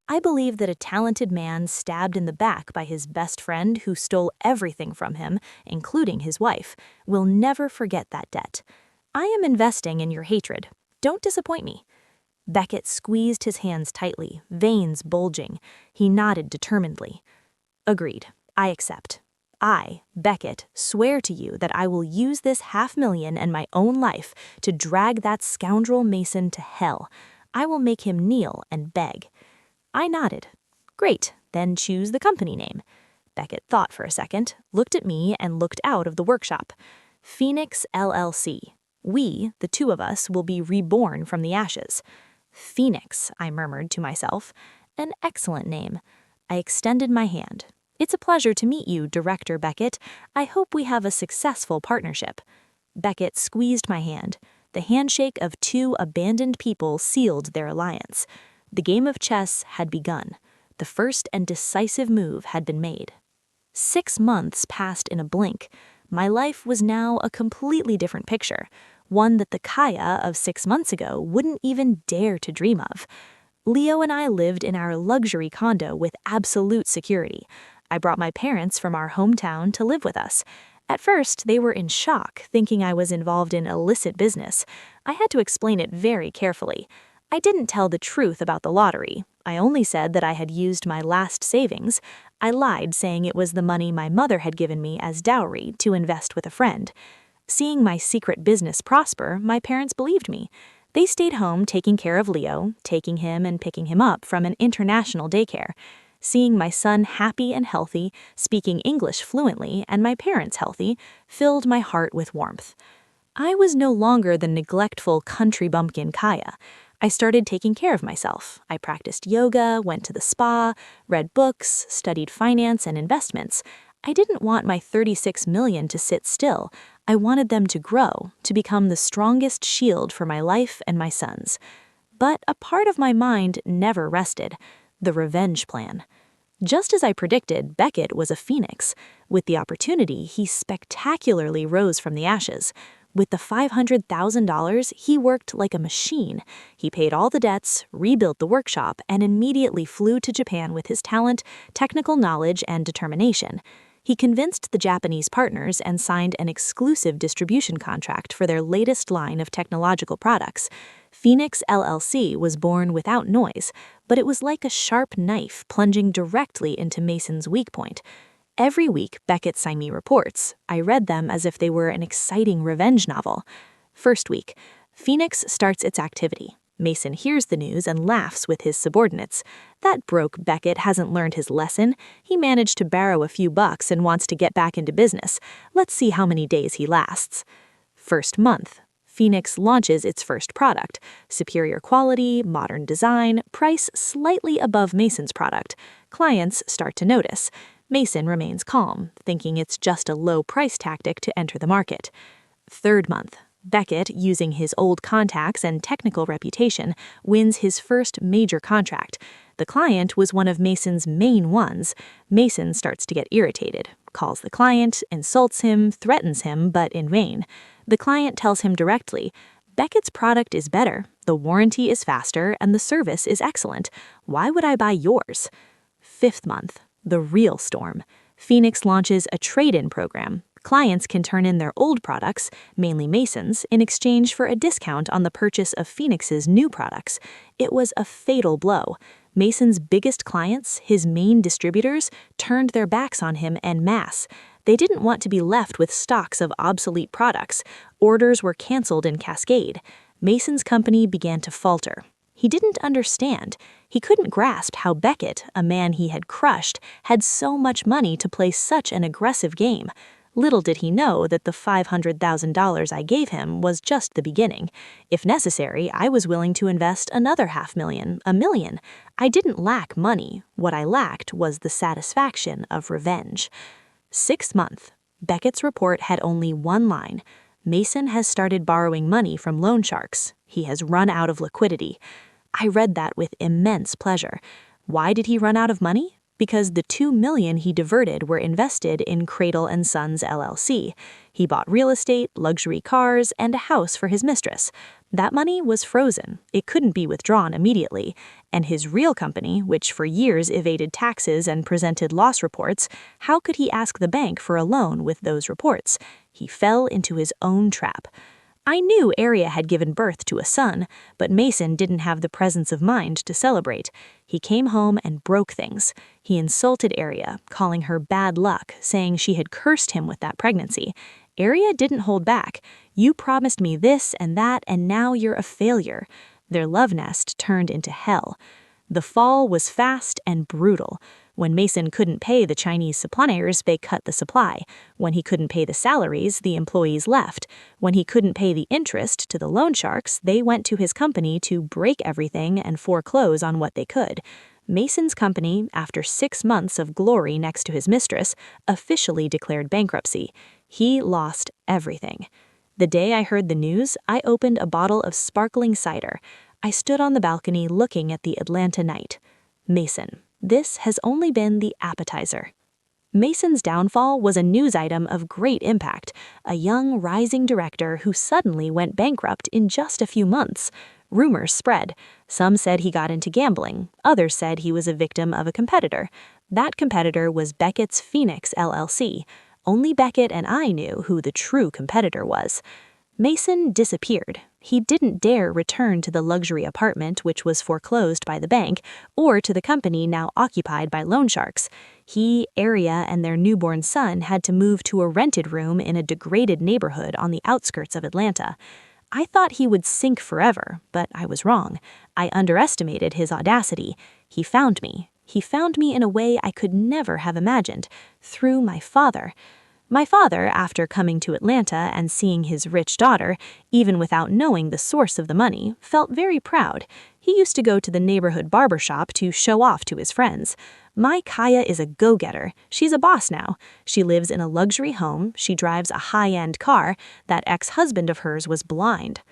S1: I believe that a talented man stabbed in the back by his best friend who stole everything from him, including his wife, will never forget that debt. I am investing in your hatred. Don't disappoint me. Beckett squeezed his hands tightly, veins bulging. He nodded determinedly. Agreed. I accept. I, Beckett, swear to you that I will use this $500,000 and my own life to drag that scoundrel Mason to hell. I will make him kneel and beg. I nodded. Great, then choose the company name. Beckett thought for a second, looked at me, and looked out of the workshop. Phoenix LLC. We, the two of us, will be reborn from the ashes. Phoenix, I murmured to myself. An excellent name. I extended my hand. It's a pleasure to meet you, Director Beckett. I hope we have a successful partnership. Beckett squeezed my hand. The handshake of two abandoned people sealed their alliance. The game of chess had begun. The first and decisive move had been made. 6 months passed in a blink. My life was now a completely different picture, one that the Kaya of 6 months ago wouldn't even dare to dream of. Leo and I lived in our luxury condo with absolute security. I brought my parents from our hometown to live with us. At first, they were in shock, thinking I was involved in illicit business. I had to explain it very carefully. I didn't tell the truth about the lottery. I only said that I had used my last savings. I lied, saying it was the money my mother had given me as dowry to invest with a friend. Seeing my secret business prosper, my parents believed me. They stayed home taking care of Leo, taking him and picking him up from an international daycare. Seeing my son happy and healthy, speaking English fluently, and my parents healthy, filled my heart with warmth. I was no longer the neglectful country bumpkin Kaya. I started taking care of myself. I practiced yoga, went to the spa, read books, studied finance and investments. I didn't want my $36 million to sit still. I wanted them to grow, to become the strongest shield for my life and my son's. But a part of my mind never rested. The revenge plan. Just as I predicted, Beckett was a phoenix. With the opportunity, he spectacularly rose from the ashes. With the $500,000, he worked like a machine. He paid all the debts, rebuilt the workshop, and immediately flew to Japan with his talent, technical knowledge, and determination. He convinced the Japanese partners and signed an exclusive distribution contract for their latest line of technological products. Phoenix LLC was born without noise, but it was like a sharp knife plunging directly into Mason's weak point. Every week, Beckett sent me reports. I read them as if they were an exciting revenge novel. First week, Phoenix starts its activity. Mason hears the news and laughs with his subordinates. That broke Beckett hasn't learned his lesson. He managed to borrow a few bucks and wants to get back into business. Let's see how many days he lasts. First month, Phoenix launches its first product. Superior quality, modern design, price slightly above Mason's product. Clients start to notice. Mason remains calm, thinking it's just a low-price tactic to enter the market. Third month, Beckett, using his old contacts and technical reputation, wins his first major contract. The client was one of Mason's main ones. Mason starts to get irritated, calls the client, insults him, threatens him, but in vain. The client tells him directly, "Beckett's product is better, the warranty is faster, and the service is excellent. Why would I buy yours?" Fifth month, the real storm. Phoenix launches a trade-in program. Clients can turn in their old products, mainly Mason's, in exchange for a discount on the purchase of Phoenix's new products. It was a fatal blow. Mason's biggest clients, his main distributors, turned their backs on him en masse. They didn't want to be left with stocks of obsolete products. Orders were canceled in cascade. Mason's company began to falter. He didn't understand. He couldn't grasp how Beckett, a man he had crushed, had so much money to play such an aggressive game. Little did he know that the $500,000 I gave him was just the beginning. If necessary, I was willing to invest another $500,000, $1 million. I didn't lack money. What I lacked was the satisfaction of revenge. Sixth month, Beckett's report had only one line. Mason has started borrowing money from loan sharks. He has run out of liquidity. I read that with immense pleasure. Why did he run out of money? Because the $2 million he diverted were invested in Cradle & Sons LLC. He bought real estate, luxury cars, and a house for his mistress. That money was frozen. It couldn't be withdrawn immediately. And his real company, which for years evaded taxes and presented loss reports, how could he ask the bank for a loan with those reports? He fell into his own trap. I knew Aria had given birth to a son, but Mason didn't have the presence of mind to celebrate. He came home and broke things. He insulted Aria, calling her bad luck, saying she had cursed him with that pregnancy. Aria didn't hold back. "You promised me this and that, and now you're a failure." Their love nest turned into hell. The fall was fast and brutal. When Mason couldn't pay the Chinese suppliers, they cut the supply. When he couldn't pay the salaries, the employees left. When he couldn't pay the interest to the loan sharks, they went to his company to break everything and foreclose on what they could. Mason's company, after 6 months of glory next to his mistress, officially declared bankruptcy. He lost everything. The day I heard the news, I opened a bottle of sparkling cider. I stood on the balcony looking at the Atlanta night. Mason. This has only been the appetizer. Mason's downfall was a news item of great impact, a young rising director who suddenly went bankrupt in just a few months. Rumors spread. Some said he got into gambling. Others said he was a victim of a competitor. That competitor was Beckett's Phoenix LLC. Only Beckett and I knew who the true competitor was. Mason disappeared. He didn't dare return to the luxury apartment which was foreclosed by the bank, or to the company now occupied by loan sharks. He, Aria, and their newborn son had to move to a rented room in a degraded neighborhood on the outskirts of Atlanta. I thought he would sink forever, but I was wrong. I underestimated his audacity. He found me. He found me in a way I could never have imagined, through my father. My father, after coming to Atlanta and seeing his rich daughter, even without knowing the source of the money, felt very proud. He used to go to the neighborhood barber shop to show off to his friends. "My Kaya is a go-getter. She's a boss now. She lives in a luxury home. She drives a high-end car. That ex-husband of hers was blind."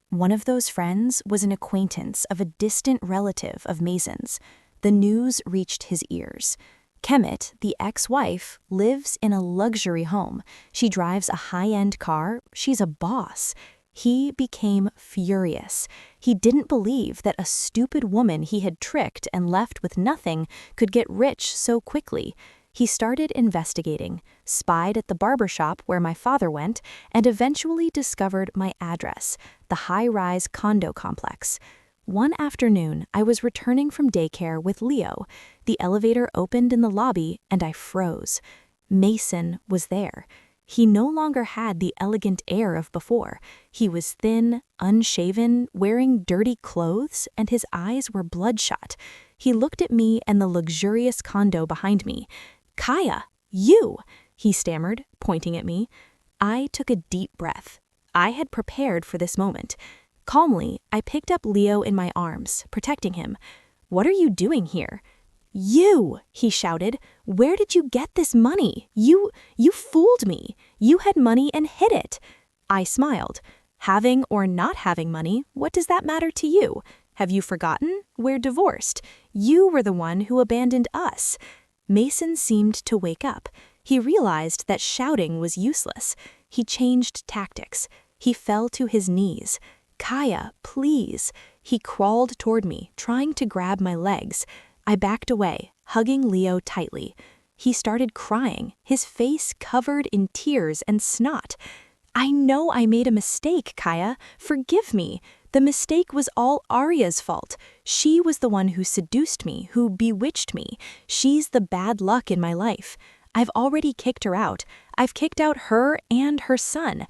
S2: One of those friends was an acquaintance of a distant relative of Mason's. The news reached his ears.
S1: Kemet, the ex-wife, lives in a luxury home. She drives a high-end car. She's a boss. He became furious. He didn't believe that a stupid woman he had tricked and left with nothing could get rich so quickly. He started investigating, spied at the barber shop where my father went, and eventually discovered my address, the high-rise condo complex. One afternoon, I was returning from daycare with Leo. The elevator opened in the lobby, and I froze. Mason was there. He no longer had the elegant air of before. He was thin, unshaven, wearing dirty clothes, and his eyes were bloodshot. He looked at me and the luxurious condo behind me. "Kaya, you!" he stammered, pointing at me. I took a deep breath. I had prepared for this moment. Calmly, I picked up Leo in my arms, protecting him. "What are you doing here?" "You!" he shouted. "Where did you get this money? You fooled me. You had money and hid it." I smiled. "Having or not having money, what does that matter to you? Have you forgotten? We're divorced. You were the one who abandoned us." Mason seemed to wake up. He realized that shouting was useless. He changed tactics. He fell to his knees. "Kaya, please." He crawled toward me, trying to grab my legs. I backed away, hugging Leo tightly. He started crying, his face covered in tears and snot. "I know I made a mistake, Kaya. Forgive me. The mistake was all Arya's fault. She was the one who seduced me, who bewitched me. She's the bad luck in my life. I've already kicked her out. I've kicked out her and her son."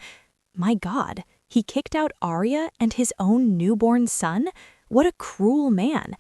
S1: My God, he kicked out Arya and his own newborn son? What a cruel man.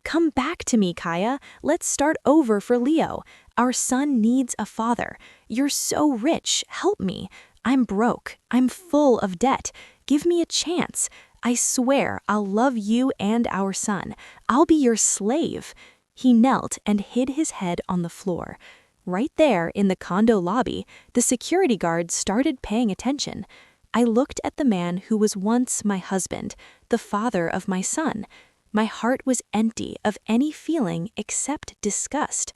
S1: "Come back to me, Kaya. Let's start over for Leo. Our son needs a father. You're so rich. Help me. I'm broke. I'm full of debt. Give me a chance. I swear I'll love you and our son. I'll be your slave." He knelt and hid his head on the floor. Right there in the condo lobby, the security guard started paying attention. I looked at the man who was once my husband, the father of my son. My heart was empty of any feeling except disgust.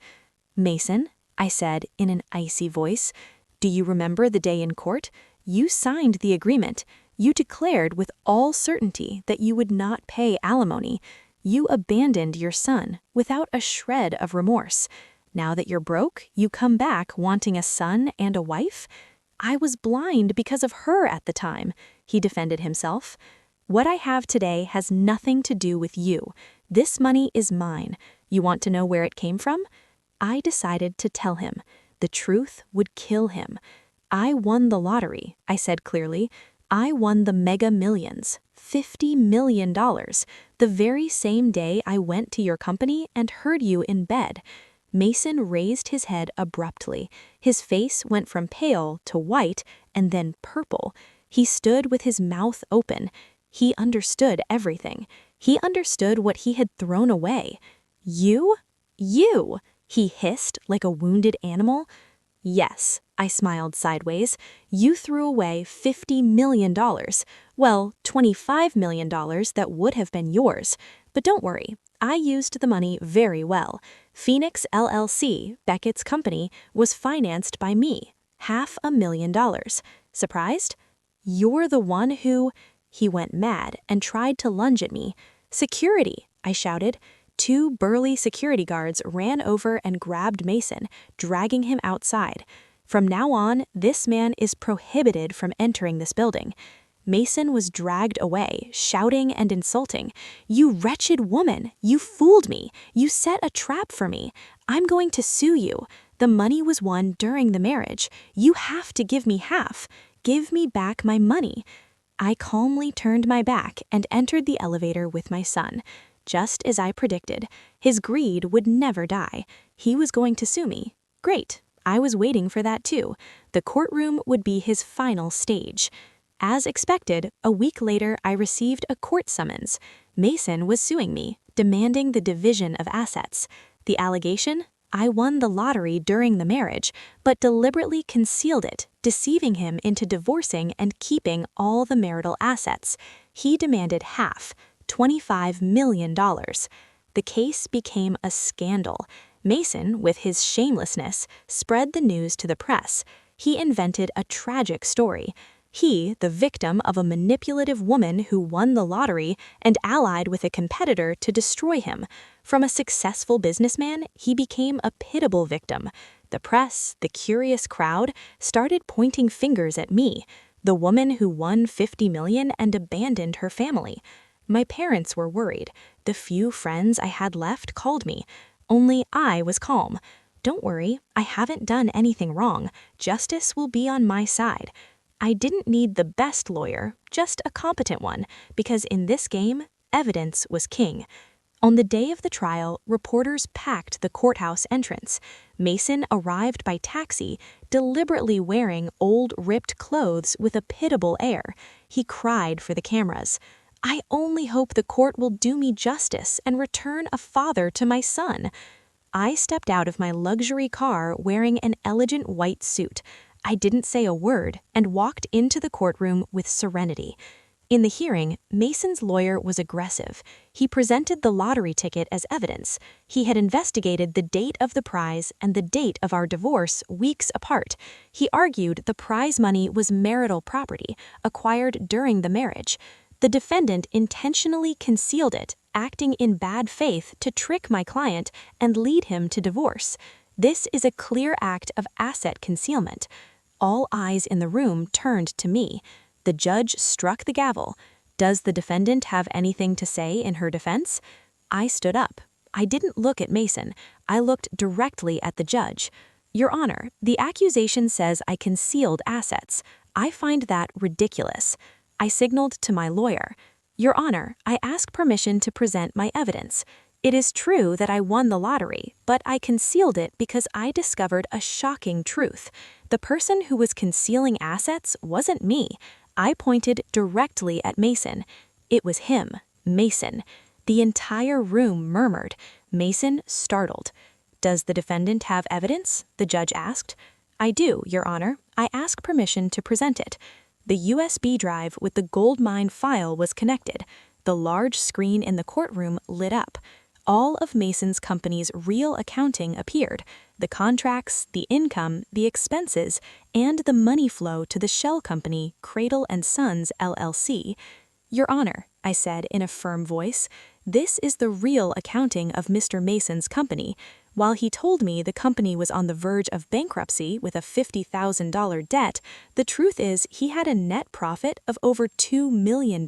S1: "Mason," I said in an icy voice, "do you remember the day in court? You signed the agreement. You declared with all certainty that you would not pay alimony. You abandoned your son without a shred of remorse. Now that you're broke, you come back wanting a son and a wife?" "I was blind because of her at the time," he defended himself. "What I have today has nothing to do with you. This money is mine. You want to know where it came from?" I decided to tell him. The truth would kill him. "I won the lottery," I said clearly. "I won the Mega Millions, $50 million, the very same day I went to your company and heard you in bed." Mason raised his head abruptly. His face went from pale to white and then purple. He stood with his mouth open. He understood everything. He understood what he had thrown away. "You? You?" he hissed like a wounded animal. "Yes," I smiled sideways. "You threw away $50 million. Well, $25 million that would have been yours. But don't worry, I used the money very well. Phoenix LLC, Beckett's company, was financed by me. $500,000. Surprised? You're the one who—" He went mad and tried to lunge at me. "Security!" I shouted. 2 burly security guards ran over and grabbed Mason, dragging him outside. From now on, this man is prohibited from entering this building. Mason was dragged away, shouting and insulting. "You wretched woman! You fooled me! You set a trap for me! I'm going to sue you! The money was won during the marriage. You have to give me half! Give me back my money!" I calmly turned my back and entered the elevator with my son. Just as I predicted, his greed would never die. He was going to sue me. Great, I was waiting for that too. The courtroom would be his final stage. As expected, a week later I received a court summons. Mason was suing me, demanding the division of assets. The allegation? I won the lottery during the marriage, but deliberately concealed it, deceiving him into divorcing and keeping all the marital assets. He demanded half, $25 million. The case became a scandal. Mason, with his shamelessness, spread the news to the press. He invented a tragic story. He, the victim of a manipulative woman who won the lottery and allied with a competitor to destroy him. From a successful businessman, he became a pitiable victim. The press, the curious crowd, started pointing fingers at me, the woman who won $50 million and abandoned her family. My parents were worried. The few friends I had left called me. Only I was calm. Don't worry, I haven't done anything wrong. Justice will be on my side. I didn't need the best lawyer, just a competent one, because in this game, evidence was king. On the day of the trial, reporters packed the courthouse entrance. Mason arrived by taxi, deliberately wearing old, ripped clothes with a pitiable air. He cried for the cameras. I only hope the court will do me justice and return a father to my son. I stepped out of my luxury car wearing an elegant white suit. I didn't say a word and walked into the courtroom with serenity. In the hearing, Mason's lawyer was aggressive. He presented the lottery ticket as evidence. He had investigated the date of the prize and the date of our divorce weeks apart. He argued the prize money was marital property, acquired during the marriage. The defendant intentionally concealed it, acting in bad faith to trick my client and lead him to divorce. This is a clear act of asset concealment. All eyes in the room turned to me. The judge struck the gavel. Does the defendant have anything to say in her defense? I stood up. I didn't look at Mason. I looked directly at the judge. Your Honor, the accusation says I concealed assets. I find that ridiculous. I signaled to my lawyer. Your Honor, I ask permission to present my evidence. It is true that I won the lottery, but I concealed it because I discovered a shocking truth. The person who was concealing assets wasn't me. I pointed directly at Mason. It was him, Mason. The entire room murmured. Mason startled. Does the defendant have evidence? The judge asked. I do, Your Honor. I ask permission to present it. The USB drive with the gold mine file was connected. The large screen in the courtroom lit up. All of Mason's company's real accounting appeared. The contracts, the income, the expenses, and the money flow to the shell company, Cradle & Sons, LLC. Your Honor, I said in a firm voice, this is the real accounting of Mr. Mason's company. While he told me the company was on the verge of bankruptcy with a $50,000 debt, the truth is he had a net profit of over $2 million.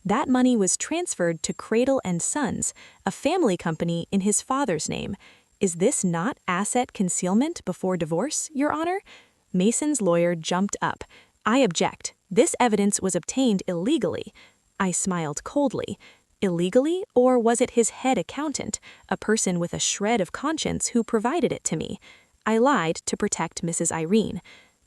S1: That money was transferred to Cradle & Sons, a family company in his father's name. Is this not asset concealment before divorce, Your Honor? Mason's lawyer jumped up. I object. This evidence was obtained illegally. I smiled coldly. Illegally, or was it his head accountant, a person with a shred of conscience who provided it to me? I lied to protect Mrs. Irene.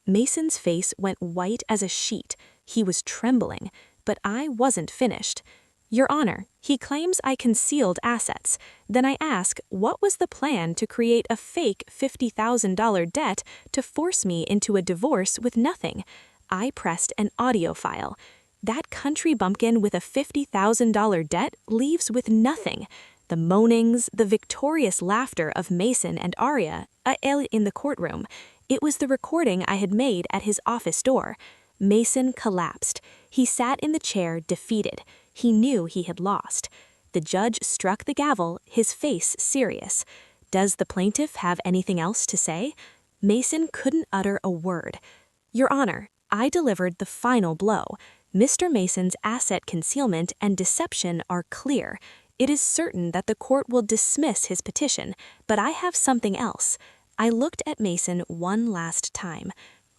S1: Mason's face went white as a sheet. He was trembling, but I wasn't finished. Your Honor, he claims I concealed assets. Then I ask, what was the plan to create a fake $50,000 debt to force me into a divorce with nothing? I pressed an audio file. That country bumpkin with a $50,000 debt leaves with nothing. The moanings, the victorious laughter of Mason and Aria in the courtroom. It was the recording I had made at his office door. Mason collapsed. He sat in the chair defeated. He knew he had lost. The judge struck the gavel, his face serious. Does the plaintiff have anything else to say? Mason couldn't utter a word. Your Honor, I delivered the final blow. Mr. Mason's asset concealment and deception are clear. It is certain that the court will dismiss his petition, but I have something else. I looked at Mason one last time.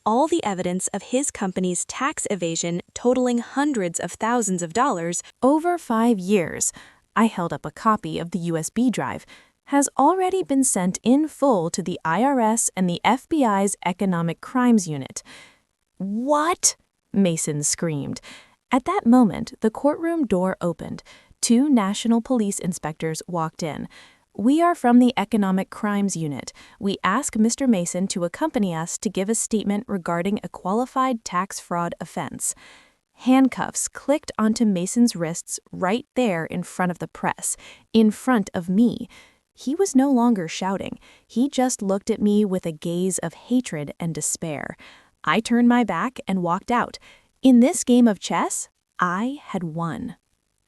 S1: All the evidence of his company's tax evasion totaling hundreds of thousands of dollars over 5 years, I held up a copy of the USB drive, has already been sent in full to the IRS and the FBI's Economic Crimes Unit. What? Mason screamed. At that moment, the courtroom door opened. 2 National Police inspectors walked in. We are from the Economic Crimes Unit. We ask Mr. Mason to accompany us to give a statement regarding a qualified tax fraud offense. Handcuffs clicked onto Mason's wrists right there in front of the press, in front of me.
S2: He was no longer shouting. He just looked at me with a gaze of hatred and despair. I turned my back and walked out. In this game of chess, I had won.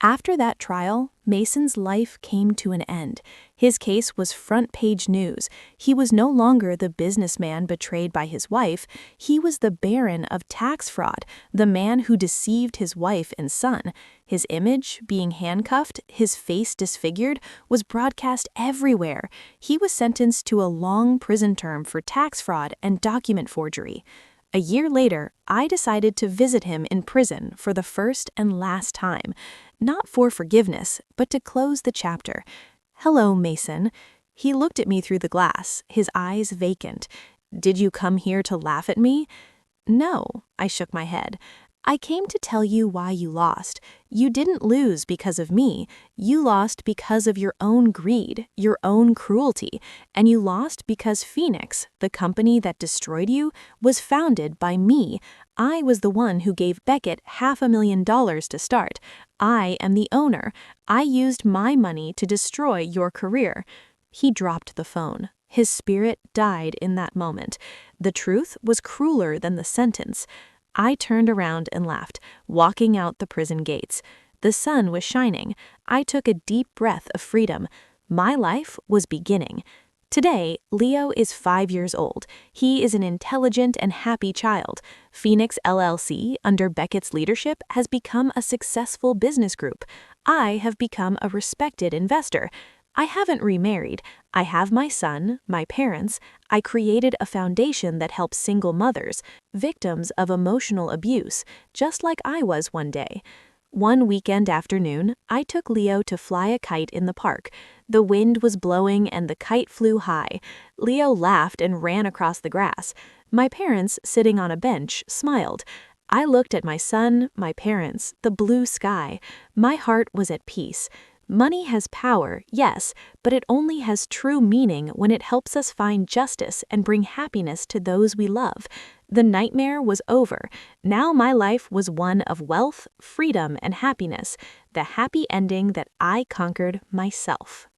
S2: After that trial, Mason's life came to an end. His case was front-page news. He was no longer the businessman betrayed by his wife. He was the baron of tax fraud, the man who deceived his wife and son. His image, being handcuffed, his face disfigured, was broadcast everywhere. He was sentenced to a long prison term for tax fraud and document forgery. A year later, I decided to visit him in prison for the first and last time. Not for forgiveness, but to close the chapter. "Hello, Mason." He looked at me through the glass, his eyes vacant. "Did you come here to laugh at me?" "No," I shook my head. "I came to tell you why you lost. You didn't lose because of me. You lost because of your own greed, your own cruelty, and you lost because Phoenix, the company that destroyed you, was founded by me. I was the one who gave Beckett $500,000 to start. I am the owner. I used my money to destroy your career." He dropped the phone. His spirit died in that moment. The truth was crueler than the sentence. I turned around and laughed, walking out the prison gates. The sun was shining. I took a deep breath of freedom. My life was beginning. Today, Leo is 5 years old. He is an intelligent and happy child. Phoenix LLC, under Beckett's leadership, has become a successful business group. I have become a respected investor. I haven't remarried. I have my son, my parents. I created a foundation that helps single mothers, victims of emotional abuse, just like I was one day. One weekend afternoon, I took Leo to fly a kite in the park. The wind was blowing and the kite flew high. Leo laughed and ran across the grass. My parents, sitting on a bench, smiled. I looked at my son, my parents, the blue sky. My heart was at peace. Money has power, yes, but it only has true meaning when it helps us find justice and bring happiness to those we love. The nightmare was over. Now my life was one of wealth, freedom, and happiness, the happy ending that I conquered myself.